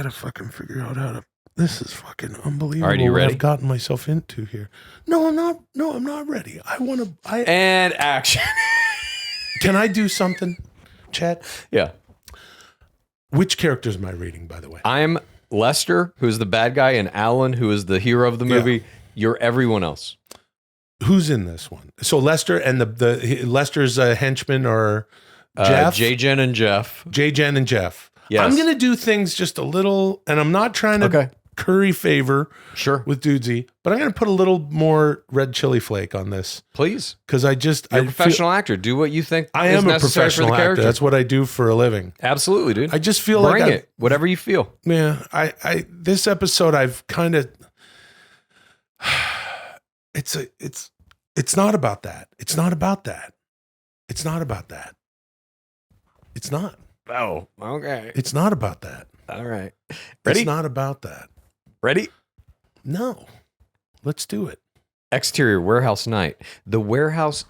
fucking figure out how to. This is fucking unbelievable. All right, you what ready? I've gotten myself into here. No, I'm not. No, I'm not ready. And action. Can I do something, Chad? Yeah. Which characters am I reading, by the way? I'm Lester, who's the bad guy, and Alan, who is the hero of the movie. Yeah. You're everyone else. Who's in this one? So Lester and the Lester's henchman or Jeff? J-Jen and Jeff. J-Jen and Jeff. Yes. I'm going to do things just a little, and I'm not trying to curry favor with Dudesy, but I'm going to put a little more red chili flake on this. Please. Because you're a professional actor. Do what you think I is am a necessary professional for the actor. character. That's what I do for a living. Absolutely, dude. I just feel Bring like it. Whatever you feel. Yeah. This episode, I've kind of, it's not about that. It's not about that. It's not about that. It's not. Oh, okay. It's not about that. All right. Ready? It's not about that. Ready? No. Let's do it. Exterior warehouse night. The warehouse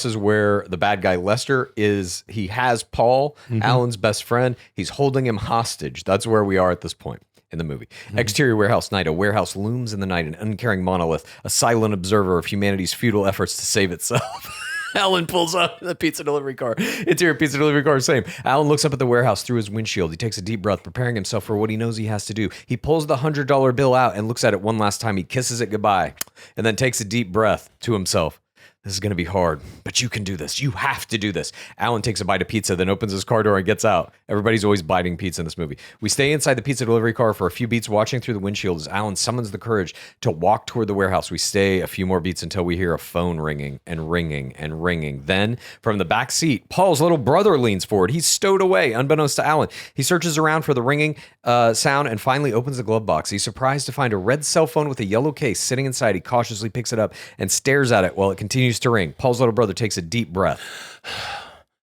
is where the bad guy Lester is. He has Paul, Alan's best friend. He's holding him hostage. That's where we are at this point in the movie. Exterior warehouse night. A warehouse looms in the night, an uncaring monolith, a silent observer of humanity's futile efforts to save itself. Alan pulls up the pizza delivery car. Interior pizza delivery car, same. Alan looks up at the warehouse through his windshield. He takes a deep breath, preparing himself for what he knows he has to do. He pulls the $100 bill out and looks at it one last time. He kisses it goodbye and then takes a deep breath to himself. This is going to be hard, but you can do this. You have to do this. Alan takes a bite of pizza, then opens his car door and gets out. Everybody's always biting pizza in this movie. We stay inside the pizza delivery car for a few beats, watching through the windshield as Alan summons the courage to walk toward the warehouse. We stay a few more beats until we hear a phone ringing and ringing and ringing. Then, from the back seat, Paul's little brother leans forward. He's stowed away, unbeknownst to Alan. He searches around for the ringing sound and finally opens the glove box. He's surprised to find a red cell phone with a yellow case sitting inside. He cautiously picks it up and stares at it while it continues to ring. Paul's little brother takes a deep breath.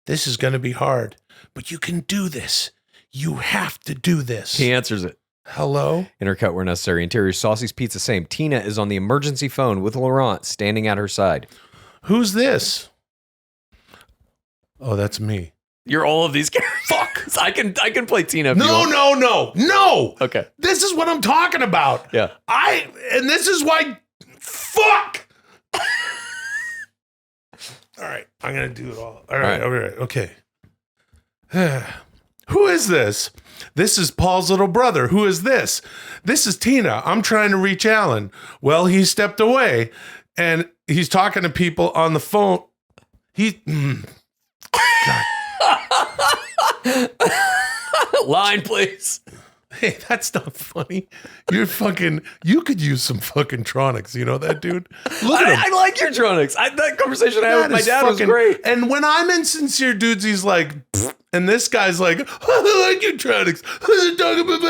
This is going to be hard, but you can do this. You have to do this. He answers it. Hello? Intercut where necessary. Interior Saucy's Pizza, same. Tina is on the emergency phone with Laurent standing at her side. Who's this? Oh, that's me. You're all of these characters. Fuck. I can play Tina if you No, want. no. Okay. This is what I'm talking about. Yeah. And this is why. Fuck. All right. I'm going to do it all. All right. Okay. Who is this? This is Paul's little brother. Who is this? This is Tina. I'm trying to reach Alan. Well, he stepped away and he's talking to people on the phone. God. Line, please. Hey, that's not funny. You could use some fucking Tronics. You know that, dude? Look at him. I like your Tronics. That conversation I had with my dad was great. And when I'm insincere, dudes, he's like, pfft, and this guy's like, I like your Tronics.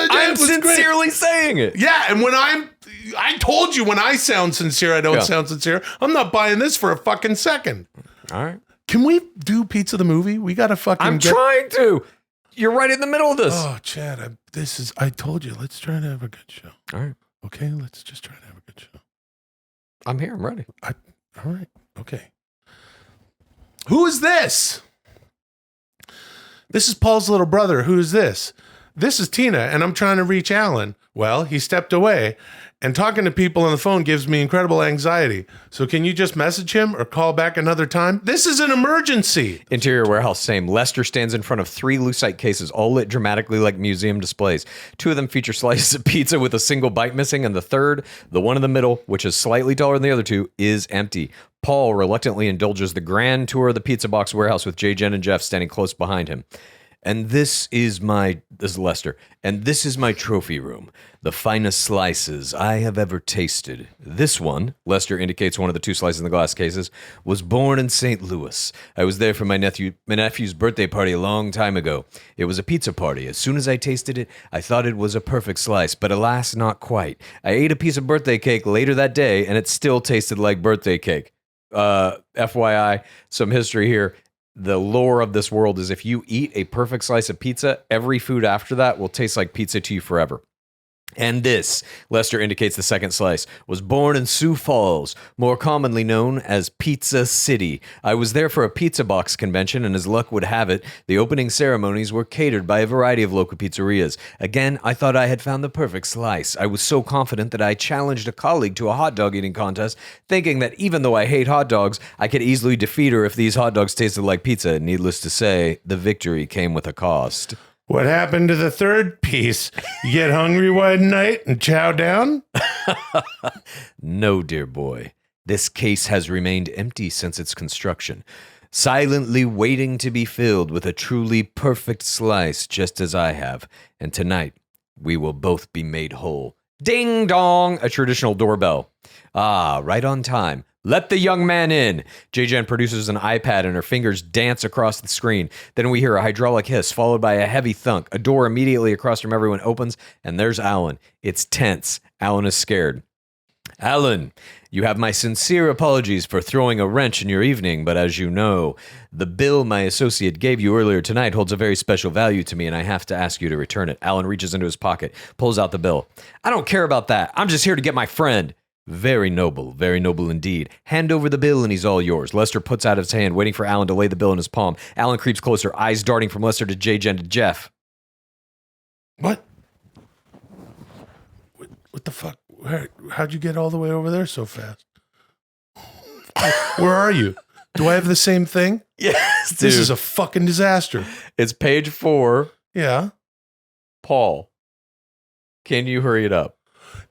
I'm sincerely saying it. Yeah, and when I told you when I sound sincere, I don't sound sincere. I'm not buying this for a fucking second. All right. Can we do Pizza the Movie? We got to fucking I'm trying to. You're right in the middle of this. Oh, Chad, I told you, let's try to have a good show. All right. Okay, let's just try to have a good show. I'm here. I'm ready. All right. Okay. Who is this? This is Paul's little brother. Who is this? This is Tina, and I'm trying to reach Alan. Well, he stepped away, and talking to people on the phone gives me incredible anxiety. So can you just message him or call back another time? This is an emergency. Interior warehouse, same. Lester stands in front of 3 lucite cases, all lit dramatically like museum displays. 2 of them feature slices of pizza with a single bite missing, and the third, the one in the middle, which is slightly taller than the other 2, is empty. Paul reluctantly indulges the grand tour of the pizza box warehouse with Jay, Jen, and Jeff standing close behind him. And this is Lester, and this is my trophy room, the finest slices I have ever tasted. This one, Lester indicates one of the 2 slices in the glass cases, was born in St. Louis. I was there for my nephew's birthday party a long time ago. It was a pizza party. As soon as I tasted it, I thought it was a perfect slice, but alas, not quite. I ate a piece of birthday cake later that day, and it still tasted like birthday cake. FYI, some history here. The lore of this world is if you eat a perfect slice of pizza, every food after that will taste like pizza to you forever. And this, Lester indicates the second slice, was born in Sioux Falls, more commonly known as Pizza City. I was there for a pizza box convention, and as luck would have it, the opening ceremonies were catered by a variety of local pizzerias. Again, I thought I had found the perfect slice. I was so confident that I challenged a colleague to a hot dog eating contest, thinking that even though I hate hot dogs, I could easily defeat her if these hot dogs tasted like pizza. Needless to say, the victory came with a cost. What happened to the third piece? You get hungry one night and chow down? No, dear boy. This case has remained empty since its construction, silently waiting to be filled with a truly perfect slice, just as I have. And tonight, we will both be made whole. Ding dong! A traditional doorbell. Ah, right on time. Let the young man in. J-Jen produces an iPad and her fingers dance across the screen. Then we hear a hydraulic hiss followed by a heavy thunk. A door immediately across from everyone opens, and there's Alan. It's tense. Alan is scared. Alan, you have my sincere apologies for throwing a wrench in your evening, but as you know, the bill my associate gave you earlier tonight holds a very special value to me, and I have to ask you to return it. Alan reaches into his pocket, pulls out the bill. I don't care about that. I'm just here to get my friend. Very noble indeed. Hand over the bill and he's all yours. Lester puts out his hand, waiting for Alan to lay the bill in his palm. Alan creeps closer, eyes darting from Lester to J-Jen to Jeff. What the fuck? How'd you get all the way over there so fast? Where are you? Do I have the same thing? Yes, dude. This is a fucking disaster. It's page 4. Yeah. Paul, can you hurry it up?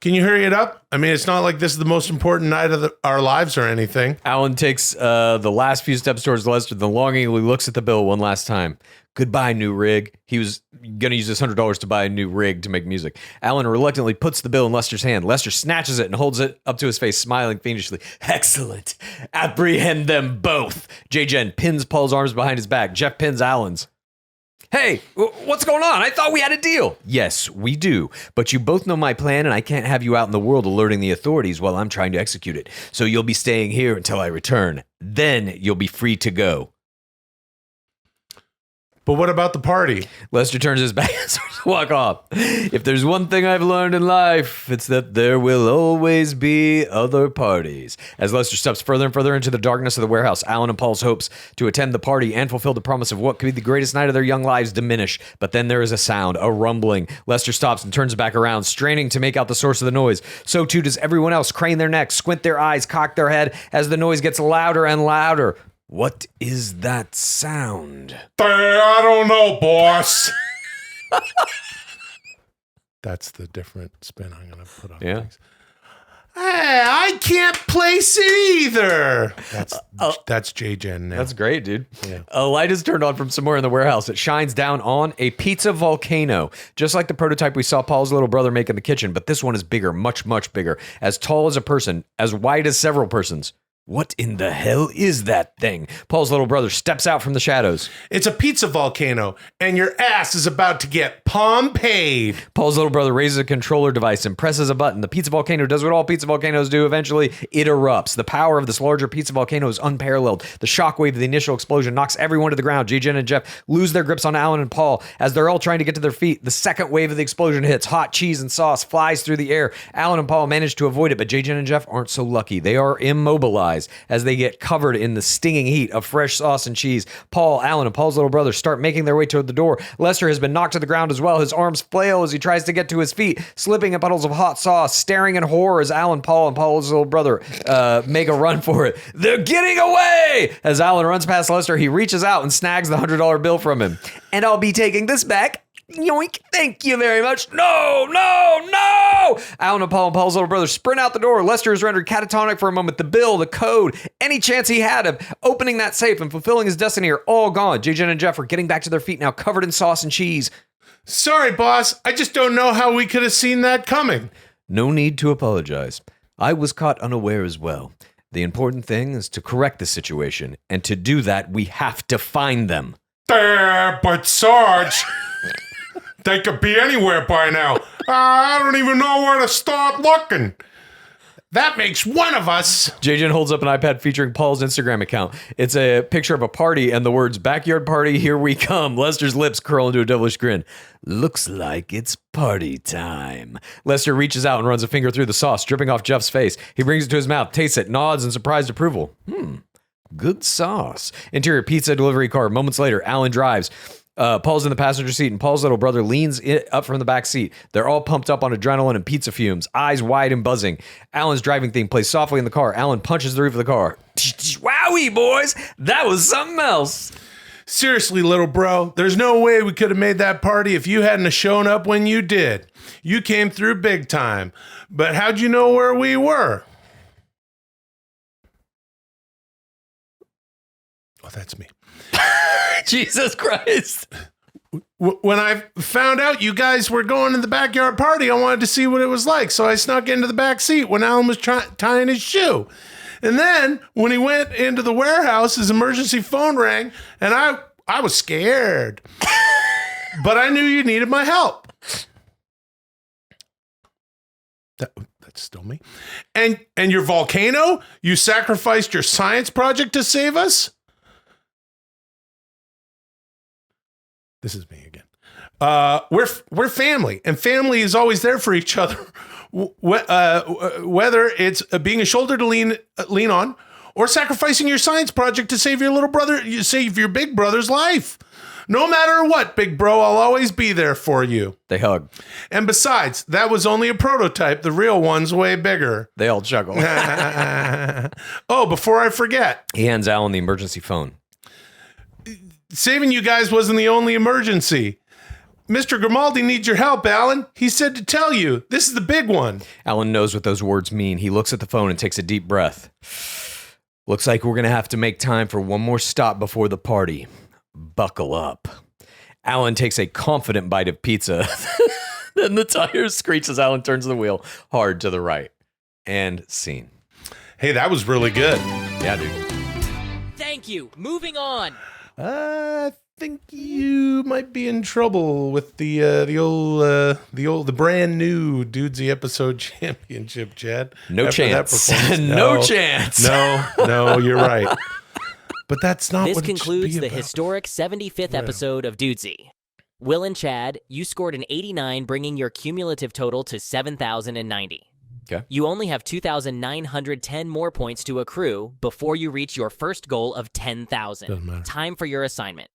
Can you hurry it up? I mean, it's not like this is the most important night of our lives or anything. Alan takes the last few steps towards Lester, then longingly looks at the bill one last time. Goodbye, new rig. He was going to use this $100 to buy a new rig to make music. Alan reluctantly puts the bill in Lester's hand. Lester snatches it and holds it up to his face, smiling fiendishly. Excellent. Apprehend them both. J-Jen pins Paul's arms behind his back. Jeff pins Alan's. Hey, what's going on? I thought we had a deal. Yes, we do. But you both know my plan, and I can't have you out in the world alerting the authorities while I'm trying to execute it. So you'll be staying here until I return. Then you'll be free to go. But what about the party? Lester turns his back and starts to walk off. If there's one thing I've learned in life, it's that there will always be other parties. As Lester steps further and further into the darkness of the warehouse, Alan and Paul's hopes to attend the party and fulfill the promise of what could be the greatest night of their young lives diminish. But then there is a sound, a rumbling. Lester stops and turns back around, straining to make out the source of the noise. So too does everyone else crane their necks, squint their eyes, cock their head as the noise gets louder and louder. What is that sound? I don't know, boss. That's the different spin I'm going to put on things. Hey, I can't place it either. That's J-Gen now. That's great, dude. Yeah. A light is turned on from somewhere in the warehouse. It shines down on a pizza volcano, just like the prototype we saw Paul's little brother make in the kitchen. But this one is bigger, much, much bigger. As tall as a person, as wide as several persons. What in the hell is that thing? Paul's little brother steps out from the shadows. It's a pizza volcano, and your ass is about to get Pompeii. Paul's little brother raises a controller device and presses a button. The pizza volcano does what all pizza volcanoes do. Eventually, it erupts. The power of this larger pizza volcano is unparalleled. The shockwave of the initial explosion knocks everyone to the ground. Jen and Jeff lose their grips on Alan and Paul as they're all trying to get to their feet. The second wave of the explosion hits. Hot cheese and sauce flies through the air. Alan and Paul manage to avoid it, but Jen and Jeff aren't so lucky. They are immobilized as they get covered in the stinging heat of fresh sauce and cheese. Paul, Alan, and Paul's little brother start making their way toward the door. Lester has been knocked to the ground as well. His arms flail as he tries to get to his feet, slipping in puddles of hot sauce, staring in horror as Alan, Paul, and Paul's little brother make a run for it. They're getting away! As Alan runs past Lester, he reaches out and snags the $100 bill from him. And I'll be taking this back. Yoink, thank you very much. No, no, no! Alan and Paul's little brother sprint out the door. Lester is rendered catatonic for a moment. The bill, the code, any chance he had of opening that safe and fulfilling his destiny are all gone. Jen and Jeff are getting back to their feet now, covered in sauce and cheese. Sorry, boss. I just don't know how we could have seen that coming. No need to apologize. I was caught unaware as well. The important thing is to correct the situation, and to do that, we have to find them. But Sarge... They could be anywhere by now. I don't even know where to start looking. That makes one of us. JJ holds up an iPad featuring Paul's Instagram account. It's a picture of a party and the words, "Backyard party, here we come." Lester's lips curl into a devilish grin. Looks like it's party time. Lester reaches out and runs a finger through the sauce, dripping off Jeff's face. He brings it to his mouth, tastes it, nods in surprised approval. Good sauce. Interior pizza delivery car. Moments later, Alan drives. Paul's in the passenger seat, and Paul's little brother leans up from the back seat. They're all pumped up on adrenaline and pizza fumes, eyes wide and buzzing. Alan's driving theme plays softly in the car. Alan punches the roof of the car. Wowie, boys! That was something else. Seriously, little bro, there's no way we could have made that party if you hadn't have shown up when you did. You came through big time. But how'd you know where we were? Oh, that's me. Jesus Christ. When I found out you guys were going to the backyard party, I wanted to see what it was like. So I snuck into the back seat when Alan was tying his shoe. And then when he went into the warehouse, his emergency phone rang, and I was scared. But I knew you needed my help. That's still me. And your volcano? You sacrificed your science project to save us? This is me again. We're family, and family is always there for each other. Whether it's being a shoulder to lean on, or sacrificing your science project to save your little brother, save your big brother's life. No matter what, big bro, I'll always be there for you. They hug. And besides, that was only a prototype. The real one's way bigger. They all chuckle. Oh, before I forget. He hands Alan the emergency phone. Saving you guys wasn't the only emergency. Mr. Grimaldi needs your help, Alan. He said to tell you. This is the big one. Alan knows what those words mean. He looks at the phone and takes a deep breath. Looks like we're going to have to make time for one more stop before the party. Buckle up. Alan takes a confident bite of pizza. Then the tire screeches as Alan turns the wheel hard to the right. And scene. Hey, that was really good. Yeah, dude. Thank you. Moving on. I think you might be in trouble with the brand new Dudesy episode championship, Chad. No chance. That No chance. No, you're right. But that's not This what it should concludes be the about. historic 75th episode of Dudesy. Will and Chad, you scored an 89, bringing your cumulative total to 7,090. Okay. You only have 2,910 more points to accrue before you reach your first goal of 10,000. Doesn't matter. Time for your assignment.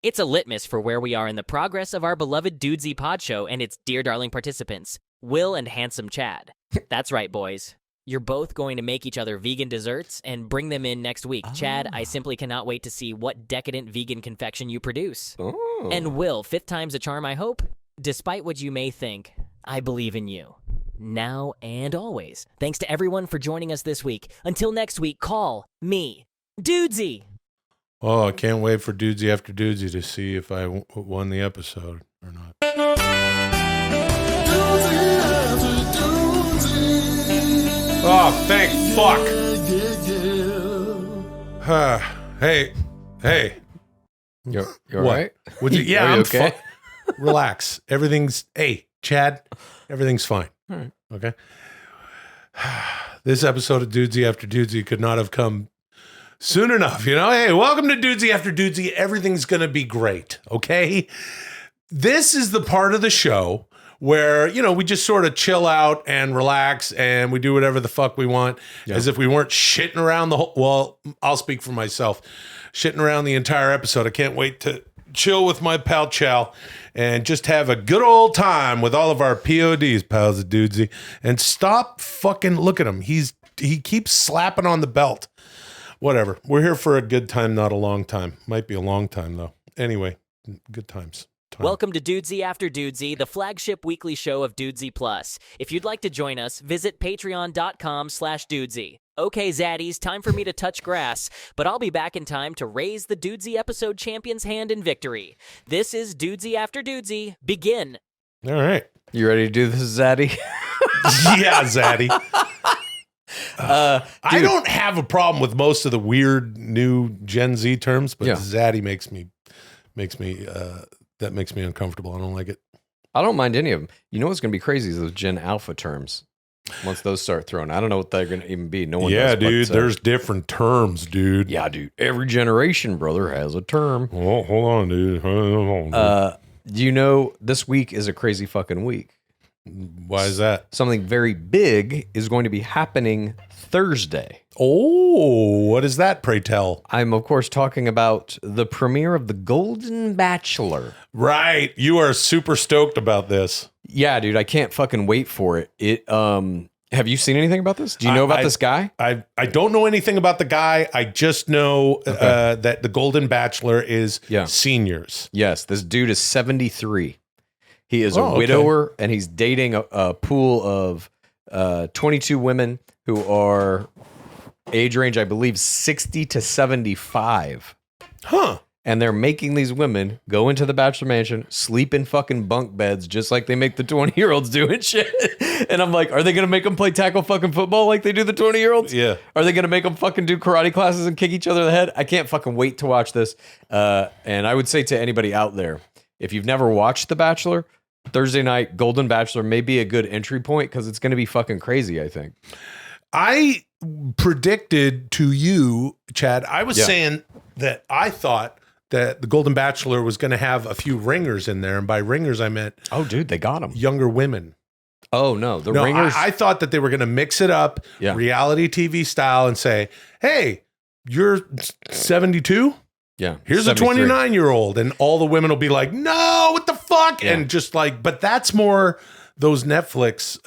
It's a litmus for where we are in the progress of our beloved Dudesy pod show and its dear darling participants, Will and handsome Chad. That's right, boys. You're both going to make each other vegan desserts and bring them in next week. Chad, I simply cannot wait to see what decadent vegan confection you produce. Oh. And Will, fifth time's a charm, I hope. Despite what you may think, I believe in you. Now and always. Thanks to everyone for joining us this week. Until next week, call me Dudesy. Oh, I can't wait for Dudesy after Dudesy to see if I won the episode or not. Oh, thank fuck. Hey. You're What? all right? Would you, yeah, Are you I'm okay? Relax. Everything's, hey, Chad, everything's fine. All right. Okay. This episode of Dudesy after Dudesy could not have come soon enough. You know, hey, welcome to Dudesy after Dudesy. Everything's going to be great. Okay. This is the part of the show where, you know, we just sort of chill out and relax and we do whatever the fuck we want as if we weren't shitting around the whole, well, I'll speak for myself, shitting around the entire episode. I can't wait to chill with my pal Chow and just have a good old time with all of our PODs, pals of Dudesy, and stop fucking, look at him. He keeps slapping on the belt. Whatever. We're here for a good time, not a long time. Might be a long time though. Anyway, good times. Welcome to Dudesy After Dudesy, the flagship weekly show of Dudesy Plus. If you'd like to join us, visit patreon.com/Dudesy. Okay, zaddies, time for me to touch grass, but I'll be back in time to raise the Dudesy episode champion's hand in victory. This is Dudesy After Dudesy. Begin. All right. You ready to do this, Zaddy? Yeah, Zaddy. I don't have a problem with most of the weird new Gen Z terms, but Zaddy makes me that makes me uncomfortable. I don't like it. I don't mind any of them. You know what's going to be crazy is those Gen Alpha terms. Once those start thrown, I don't know what they're going to even be. No one knows, dude. but, there's different terms, dude. Yeah, dude. Every generation, brother, has a term. Oh, hold on, dude. Hold on, Do you know this week is a crazy fucking week? Why is that? Something very big is going to be happening Thursday. Oh, what is that, pray tell? I'm, of course, talking about the premiere of The Golden Bachelor. Right. You are super stoked about this. Yeah, dude. I can't fucking wait for it. Have you seen anything about this? Do you know about this guy? I don't know anything about the guy. I just know that The Golden Bachelor is seniors. Yes. This dude is 73. He is a widower, and he's dating a pool of 22 women who are age range, I believe, 60 to 75. Huh. And they're making these women go into the Bachelor Mansion, sleep in fucking bunk beds, just like they make the 20-year-olds do and shit. And I'm like, are they going to make them play tackle fucking football like they do the 20-year-olds? Yeah. Are they going to make them fucking do karate classes and kick each other in the head? I can't fucking wait to watch this. And I would say to anybody out there, if you've never watched The Bachelor, Thursday night, Golden Bachelor may be a good entry point because it's going to be fucking crazy, I think. I predicted to you, Chad, I was saying that I thought that The Golden Bachelor was going to have a few ringers in there. And by ringers, I meant... Oh, dude, they got them. Younger women. Oh, no. The ringers... I thought that they were going to mix it up reality TV style and say, hey, you're 72? Yeah. Here's 73. A 29-year-old. And all the women will be like, no, what the fuck? Yeah. And just like, but that's more those Netflix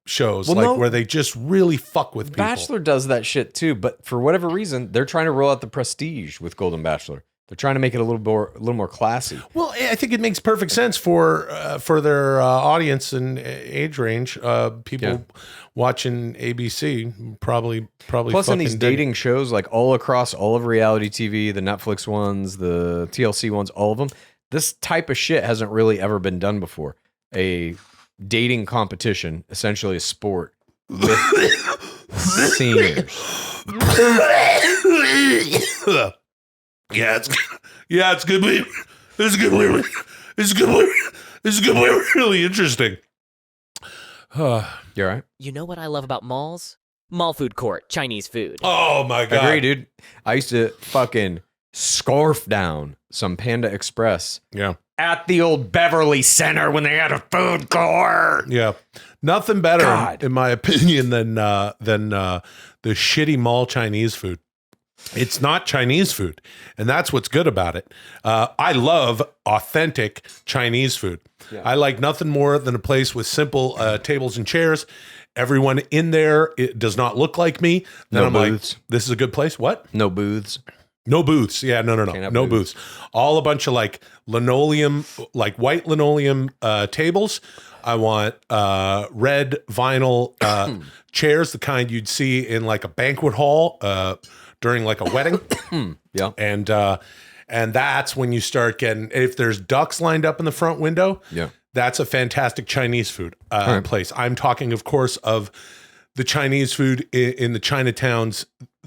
shows, where they just really fuck with people. Bachelor does that shit too, but for whatever reason, they're trying to roll out the prestige with Golden Bachelor. They're trying to make it a little more classy. Well, I think it makes perfect sense for their audience and age range. People watching ABC probably. Plus, in these dating shows, like all across all of reality TV, the Netflix ones, the TLC ones, all of them, this type of shit hasn't really ever been done before. A dating competition, essentially a sport with seniors. It's gonna be really interesting. You all right? You know what I love about malls? Mall food court, Chinese food. Oh my God. Agree, dude. I used to fucking scarf down some Panda Express Yeah. at the old Beverly Center when they had a food court. Yeah. Nothing better, God. in my opinion, than the shitty mall Chinese food. It's not Chinese food, and that's what's good about it. I love authentic Chinese food. Yeah. I like nothing more than a place with simple tables and chairs. Everyone in there, it does not look like me. Then No I'm booths. like, this is a good place. What? No booths. No booths. Yeah, no have booths. All a bunch of like linoleum, like white linoleum tables. I want red vinyl chairs, the kind you'd see in like a banquet hall during like a wedding. Yeah. And that's when you start getting, if there's ducks lined up in the front window, Yeah. that's a fantastic Chinese food place. I'm talking, of course, of the Chinese food in the Chinatowns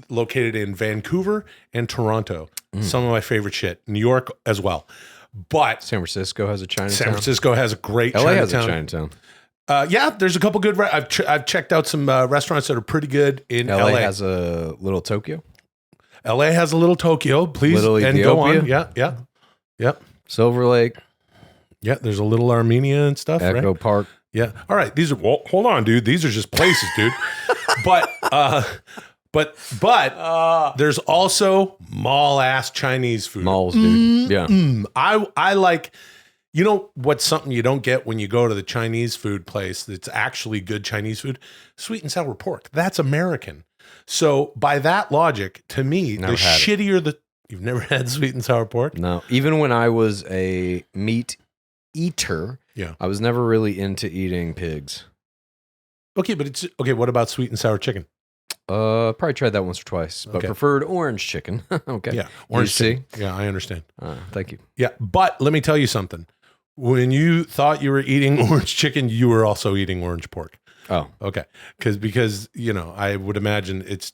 located in Vancouver and Toronto. Some of my favorite shit. New York as well. But San Francisco has a Chinatown. San Francisco has a great LA Chinatown. has a Chinatown. Yeah, there's a couple good. I've checked out some restaurants that are pretty good in LA. LA has a little Tokyo. LA has a little Tokyo, please, Little and go Ethiopia. on. Yeah. Silver Lake. Yeah, there's a little Armenia and stuff, Echo right? Park. Yeah. All right. These are, well, hold on, dude. These are just places, dude. But there's also mall ass Chinese food. Malls, dude. Yeah. I like, you know what's something you don't get when you go to the Chinese food place that's actually good Chinese food? Sweet and sour pork. That's American. So by that logic, to me, Never the had it. shittier the, you've never had sweet and sour pork? No. Even when I was a meat eater, Yeah. I was never really into eating pigs. Okay, but it's, okay, what about sweet and sour chicken? Probably tried that once or twice, but Okay. preferred orange chicken. Okay. Yeah, orange You see? chicken. Yeah, I understand. Thank you. Yeah, but let me tell you something. When you thought you were eating orange chicken, you were also eating orange pork. Oh, Okay, because you know, I would imagine it's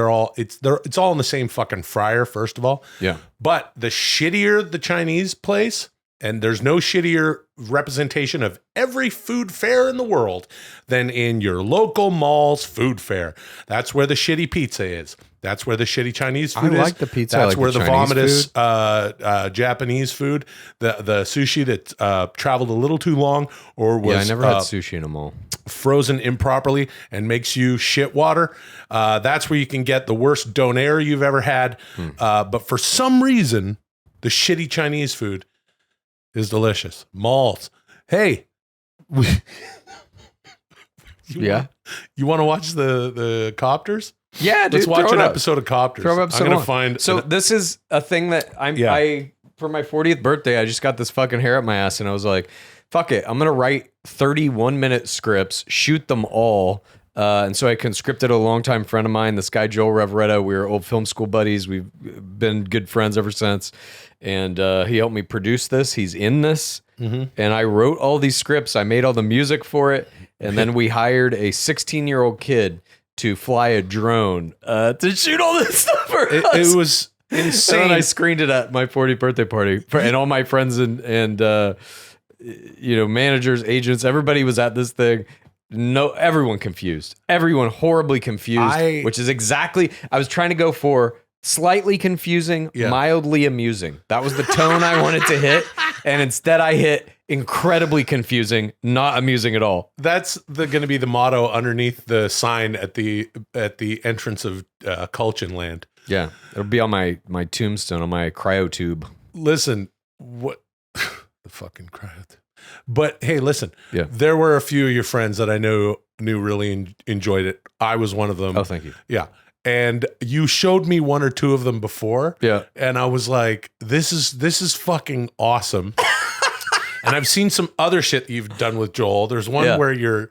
all in the same fucking fryer. First of all, yeah. but the shittier the Chinese place, and there's no shittier representation of every food fair in the world than in your local mall's food fair. That's where the shitty pizza is. That's where the shitty Chinese food is. I like the pizza. That's I like where the the Chinese vomitous Japanese food, the sushi that traveled a little too long or was Yeah, I never had sushi in a mall. frozen improperly and makes you shit water. That's where you can get the worst donair you've ever had. But for some reason, the shitty Chinese food is delicious. Malls. Hey, you want to watch the Copters? Yeah, dude. Let's watch throw an it up. episode of Copters. Throw up episode I'm gonna one. find. So this is a thing that I for my 40th birthday, I just got this fucking hair up my ass, and I was like, fuck it, I'm gonna write 31-minute scripts, shoot them all. And so I conscripted a longtime friend of mine, this guy Joel Reveretto. We were old film school buddies. We've been good friends ever since. And he helped me produce this. He's in this. And I wrote all these scripts. I made all the music for it. And then we hired a 16-year-old kid to fly a drone to shoot all this stuff for us. It was And insane. then I screened it at my 40th birthday party. And all my friends and managers, agents, everybody was at this thing. No, everyone confused. Everyone horribly confused, which is exactly, I was trying to go for slightly confusing, mildly amusing. That was the tone I wanted to hit. And instead I hit incredibly confusing, not amusing at all. That's going to be the motto underneath the sign at the entrance of Kultgen land. Yeah. It'll be on my tombstone, on my cryotube. Listen, what the fucking crowd. But hey, listen, Yeah. there were a few of your friends that I knew really enjoyed it. I was one of them. Oh, thank you. Yeah. And you showed me one or two of them before. Yeah. And I was like, this is fucking awesome. And I've seen some other shit that you've done with Joel. There's one where you're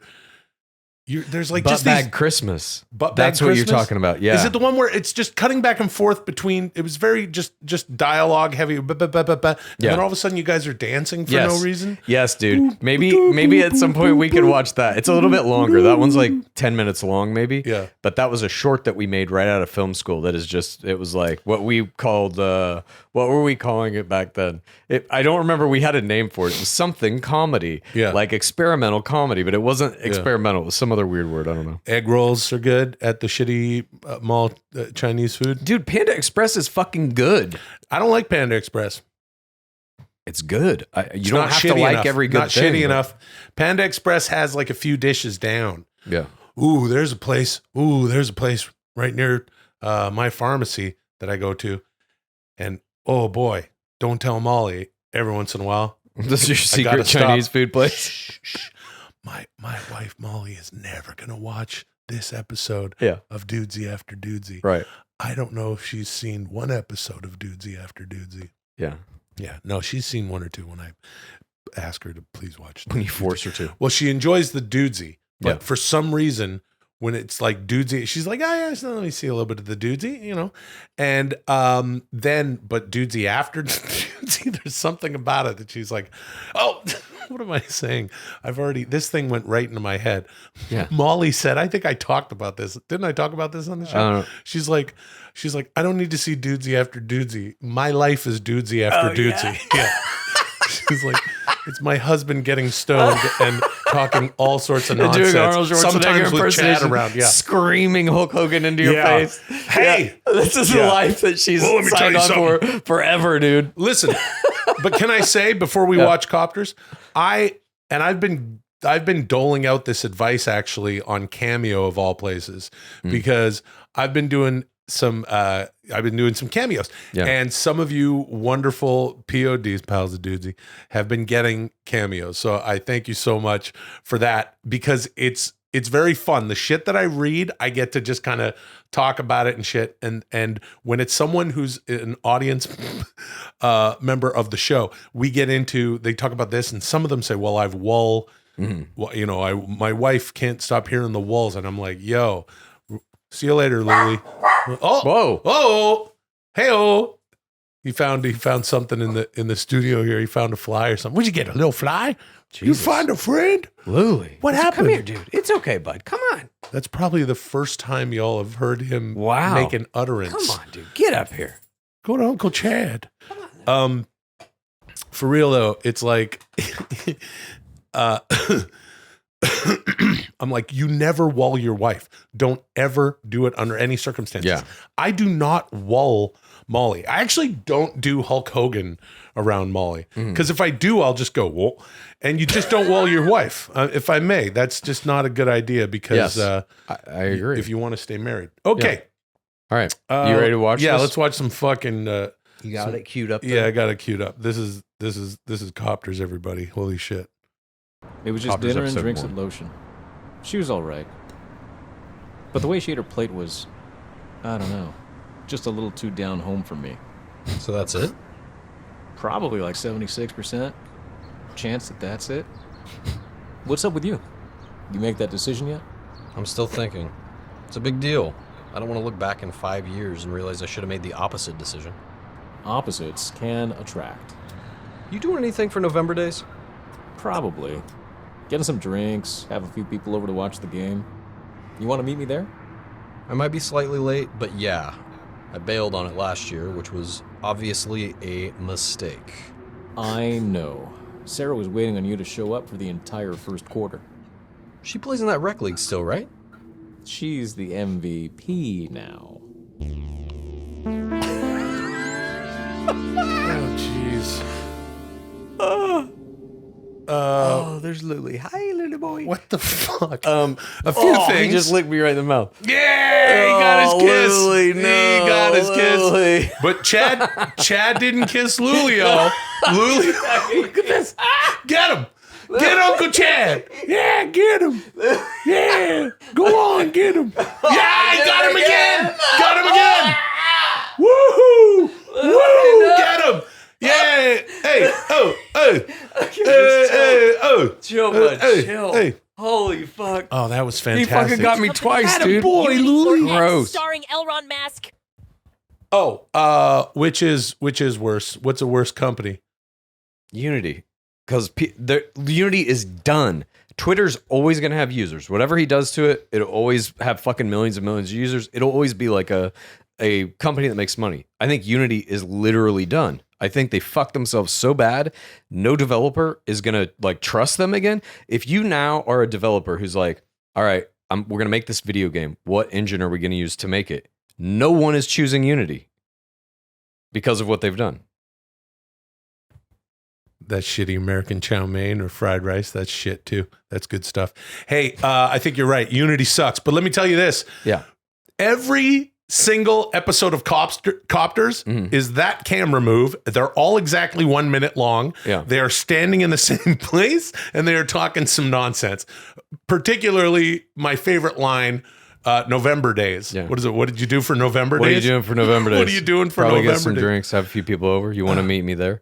there's like Butt just bag these Christmas. Butt That's bag what you're Christmas? talking about. Yeah. Is it the one where it's just cutting back and forth between? It was very just dialogue heavy, and then all of a sudden you guys are dancing for no reason. Yes, dude. Maybe at some point we could watch that. It's a little bit longer. That one's like 10 minutes long, maybe. Yeah. But that was a short that we made right out of film school. That is just, it was like what we called, what were we calling it back then? I don't remember. We had a name for it. It was something comedy. Yeah. Like experimental comedy, but it wasn't experimental. It was some other other weird word. I don't know. Egg rolls are good at the shitty mall Chinese food. Dude, Panda Express is fucking good. I don't like Panda Express. It's good. You It's don't not have to shitty like enough. every good Not thing. shitty but- enough. Panda Express has like a few dishes down. Yeah. Ooh, there's a place right near my pharmacy that I go to. And oh boy, don't tell Molly every once in a while. This is your I gotta secret Chinese stop. food place? Shh. My wife Molly is never gonna watch this episode Yeah. of Dudesy After Dudesy. Right. I don't know if she's seen one episode of Dudesy After Dudesy. Yeah. Yeah, no, she's seen one or two when I ask her to please watch. When you force her to. Well, she enjoys the Dudesy, but Yeah. for some reason, when it's like Dudesy, she's like, oh yeah, so let me see a little bit of the Dudesy, you know? And then, but Dudesy after Dudesy, there's something about it that she's like, oh, what am I saying? This thing went right into my head. Yeah. Molly said, I think I talked about this. Didn't I talk about this on the show? I don't know. She's like, I don't need to see Dudesy after Dudesy. My life is Dudesy after Dudesy. Yeah. She's like, it's my husband getting stoned and talking all sorts of And nonsense. doing Arnold Schwarzenegger Sometimes with Chad impersonation, around. Yeah. screaming Hulk Hogan into your Yeah. face. Hey! Yeah. This is the Yeah. life that she's Well, let me tell signed you on for forever, dude. Listen, but can I say before we watch Copters, I've been doling out this advice actually on Cameo of all places because I've been doing some cameos, Yeah. and some of you wonderful PODs, pals of Dudesy, have been getting cameos. So I thank you so much for that because it's very fun. The shit that I read, I get to just kind of talk about it and shit. And when it's someone who's an audience member of the show, they talk about this, and some of them say, "Well, I've wool." Well, you know, my wife can't stop hearing the wools, and I'm like, "Yo, see you later, Lily." Oh, Whoa. hey-oh. He found something in the studio here. He found a fly or something. What'd you get? A little fly? You find a friend? Louie. What happened? Come here, dude. It's okay, bud. Come on. That's probably the first time y'all have heard him Wow. make an utterance. Come on, dude. Get up here. Go to Uncle Chad. For real though, it's like I'm like, you never wall your wife. Don't ever do it under any circumstances. Yeah. I do not wall Molly. I actually don't do Hulk Hogan around Molly because if I do, I'll just go, whoa. And you just don't wall your wife, if I may. That's just not a good idea because Yes. I agree. if you want to stay married. Okay. All right. You ready to watch Yeah, this? let's watch some fucking You got it queued up there? yeah, I got it queued up. This is Copters, everybody. Holy shit. It was just Copters dinner and episode drinks 1. at Lotion. She was all right. But the way she ate her plate was, I don't know, just a little too down home for me. So that's it? Probably like 76% chance that that's it. What's up with you? You make that decision yet? I'm still thinking. It's a big deal. I don't want to look back in 5 years and realize I should have made the opposite decision. Opposites can attract. You doing anything for November days? Probably. Getting some drinks, have a few people over to watch the game. You want to meet me there? I might be slightly late, but yeah. I bailed on it last year, which was obviously a mistake. I know. Sarah was waiting on you to show up for the entire first quarter. She plays in that rec league still, right? She's the MVP now. Oh, jeez. Oh, there's Lily. Hi, little boy. What the fuck? A few things. He just licked me right in the mouth. Yeah, he got his kiss. Lily, He no, got his Lily. kiss. But Chad didn't kiss Lulio. Lulio, look at this. Get him. Get Uncle Chad. Yeah, get him. Yeah, go on, get him. Yeah, he got him again. Got him again. Woohoo! Woo! Get him. Yeah. Hey. Oh. Hey. Hey. Oh. Chill, bud. Hey. Chill. Hey. Holy fuck. Oh, that was He fantastic. fucking got me twice, dude. Boy, Luli. Gross. Starring Elron Mask. Oh, which is worse? What's a worse company? Unity. Because Unity is done. Twitter's always going to have users. Whatever he does to it, it'll always have fucking millions and millions of users. It'll always be like a company that makes money. I think Unity is literally done. I think they fucked themselves so bad, no developer is going to like trust them again. If you now are a developer who's like, all right, we're going to make this video game. What engine are we going to use to make it? No one is choosing Unity because of what they've done. That shitty American chow mein or fried rice, that's shit too. That's good stuff. Hey, I think you're right. Unity sucks. But let me tell you this. Yeah. Every single episode of Copters is that camera move. They're all exactly 1 minute long. Yeah. They are standing in the same place and they are talking some nonsense. Particularly my favorite line, November days. Yeah. What is it? What did you do for November What days? are you doing for November days? What are you doing for Probably November get some days? drinks, have a few people over. You want to meet me there?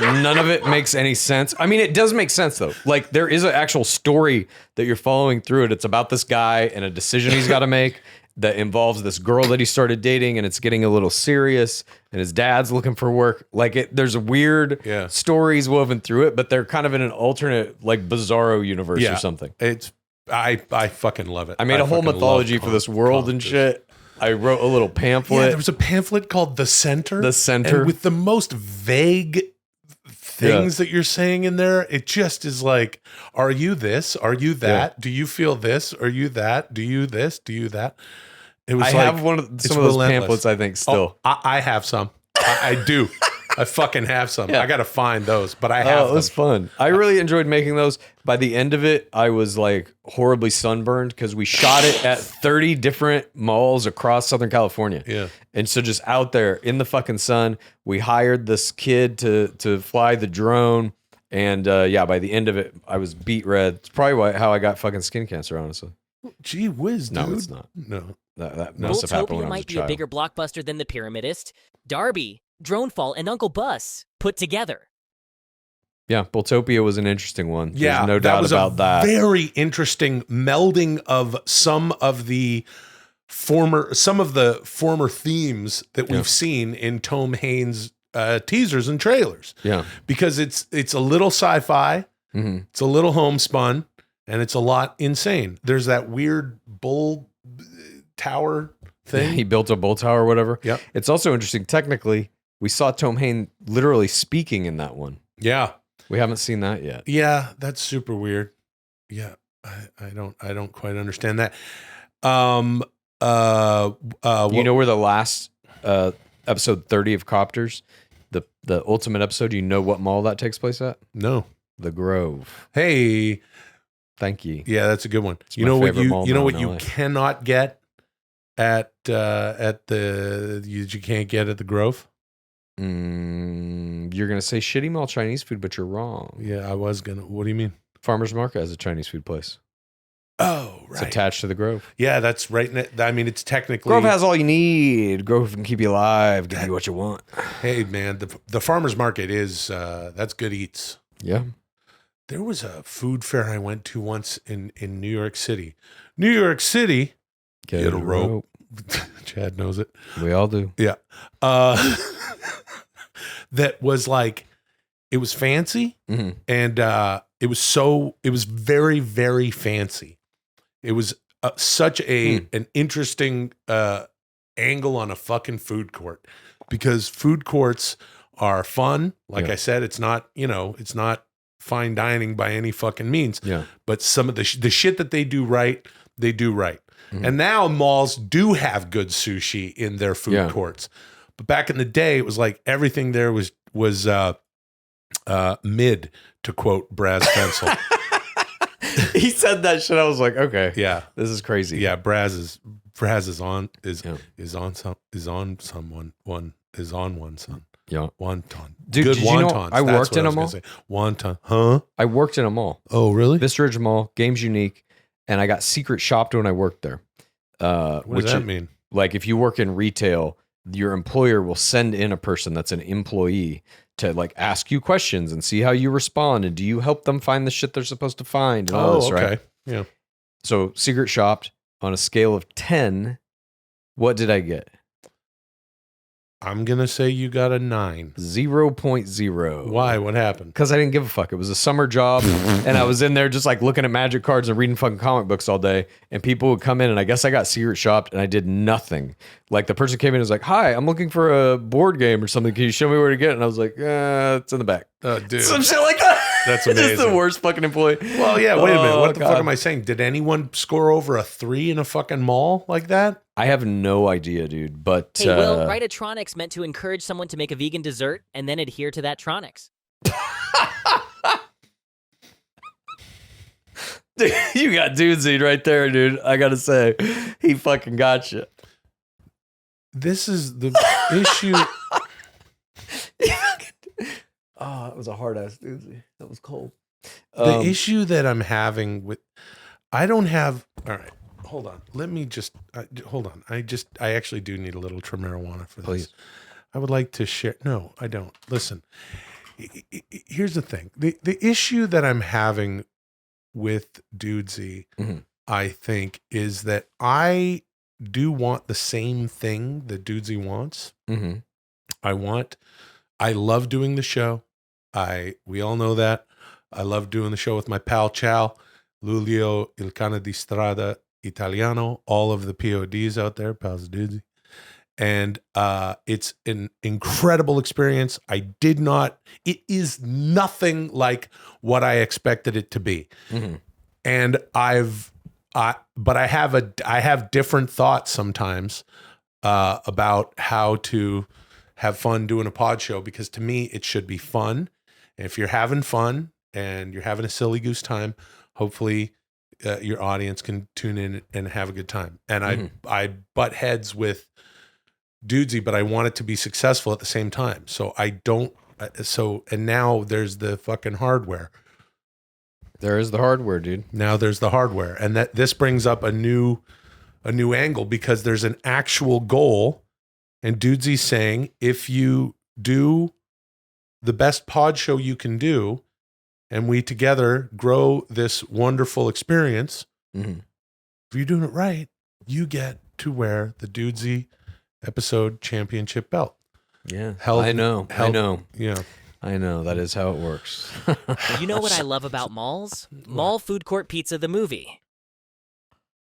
None of it makes any sense. I mean, it does make sense though. Like there is an actual story that you're following through it. It's about this guy and a decision he's got to make that involves this girl that he started dating, and it's getting a little serious, and his dad's looking for work. Like there's weird stories woven through it, but they're kind of in an alternate, like bizarro universe or something. I fucking love it. I made a whole mythology for this world and shit. I wrote a little pamphlet. Yeah, there was a pamphlet called The Center. The Center. And with the most vague things that you're saying in there, it just is like, are you this? Are you that? Yeah. Do you feel this? Are you that? Do you this? Do you that? It was I have some of those pamphlets, I think, still. Oh, I have some. I do. I fucking have some. I got to find those, but I have it was fun. I really enjoyed making those. By the end of it, I was like horribly sunburned because we shot it at 30 different malls across Southern California. Yeah. And so just out there in the fucking sun, we hired this kid to fly the drone. And by the end of it, I was beet red. It's probably how I got fucking skin cancer, honestly. Gee whiz, dude. No, it's not. No. That must have happened when I was might be a bigger blockbuster than The Pyramidist. Darby, Dronefall, and Uncle Bus put together. Yeah, Bulltopia was an interesting one. Yeah, There's no doubt about that. Very interesting melding of some of the former themes that we've seen in Toam Hain's teasers and trailers. Yeah, because it's a little sci-fi, it's a little homespun, and it's a lot insane. There's that weird bull tower thing. Yeah, he built a bull tower or whatever. Yep. It's also interesting. Technically, we saw Toam Hain literally speaking in that one. Yeah. We haven't seen that yet. Yeah, that's super weird. Yeah, I don't quite understand that. You know where the last episode 30 of Copters, the ultimate episode, you know what mall that takes place at? No. The Grove. Hey. Thank you. Yeah, that's a good one. It's You my know what favorite mall you know now what in you LA. cannot get at you can't get at the Grove? You're going to say shitty mall Chinese food, but you're wrong. Yeah, I was gonna. What do you mean? Farmer's Market has a Chinese food place. Oh, right. It's attached to the Grove. Yeah, that's right. I mean, it's technically Grove has all you need. Grove can keep you alive, give you what you want. Hey, man, the farmer's market is that's good eats. Yeah. There was a food fair I went to once in New York City. New York City. Get a rope. Chad knows it. We all do. Yeah. That was like, it was fancy, and it was very, very fancy. It was such an interesting angle on a fucking food court, because food courts are fun. Like I said, it's not fine dining by any fucking means. Yeah. But some of the shit that they do right, they do right. And now malls do have good sushi in their food courts. But back in the day, it was like everything there was mid, to quote Braz Fensel. He said that shit. I was like, okay, Yeah. this is crazy. Yeah, Braz is on one son. Yeah. Wonton. Dude, Good did you know wontons. I That's worked what in a was gonna mall? say. Wonton. Huh? I worked in a mall. Oh, really? Vista Ridge Mall, Games Unique, and I got secret shopped when I worked there. What does that mean? Like if you work in retail, your employer will send in a person that's an employee to like ask you questions and see how you respond, and do you help them find the shit they're supposed to find and all this, right? Yeah. So secret shopped on a scale of 10. What did I get? I'm going to say you got a 9. 0.0. Why? What happened? Because I didn't give a fuck. It was a summer job, and I was in there just like looking at magic cards and reading fucking comic books all day. And people would come in, and I guess I got secret shopped, and I did nothing. Like the person came in and was like, "Hi, I'm looking for a board game or something. Can you show me where to get it?" And I was like, "It's in the back." Oh, dude. Some shit like that. That's amazing. Just the worst fucking employee. Well, yeah, wait a minute. What the God. fuck am I saying? Did anyone score over a 3 in a fucking mall like that? I have no idea, dude. But Hey, Will, write a Tronix meant to encourage someone to make a vegan dessert and then adhere to that Tronix. Dude, you got Dudesy right there, dude. I gotta say, he fucking got you. This is the issue. Oh, that was a hard ass Dudesy. That was cold. The issue that I'm having with, I don't have. All right, hold on. Let me just hold on. I actually do need a little trim marijuana for this. Please. I would like to share. No, I don't. Listen. Here's the thing. The issue that I'm having with Dudesy, I think, is that I do want the same thing that Dudesy wants. I love doing the show. We all know that. I love doing the show with my pal Chal, Lulio, Il Cane di Strada Italiano, all of the PODs out there, pals Dudesy. And it's an incredible experience. It is nothing like what I expected it to be. And but I have different thoughts sometimes about how to have fun doing a pod show, because to me, it should be fun. And if you're having fun and you're having a silly goose time, hopefully your audience can tune in and have a good time. And I butt heads with Dudesy, but I want it to be successful at the same time. So and now there's the fucking hardware. There is the hardware, dude. Now there's the hardware. And that this brings up a new angle, because there's an actual goal. And Dudesy's saying, if you do the best pod show you can do, and we together grow this wonderful experience, if you're doing it right, you get to wear the Dudesy episode championship belt. Yeah, I know. Yeah. I know. That is how it works. You know what I love about malls? Mall Food Court Pizza, the movie.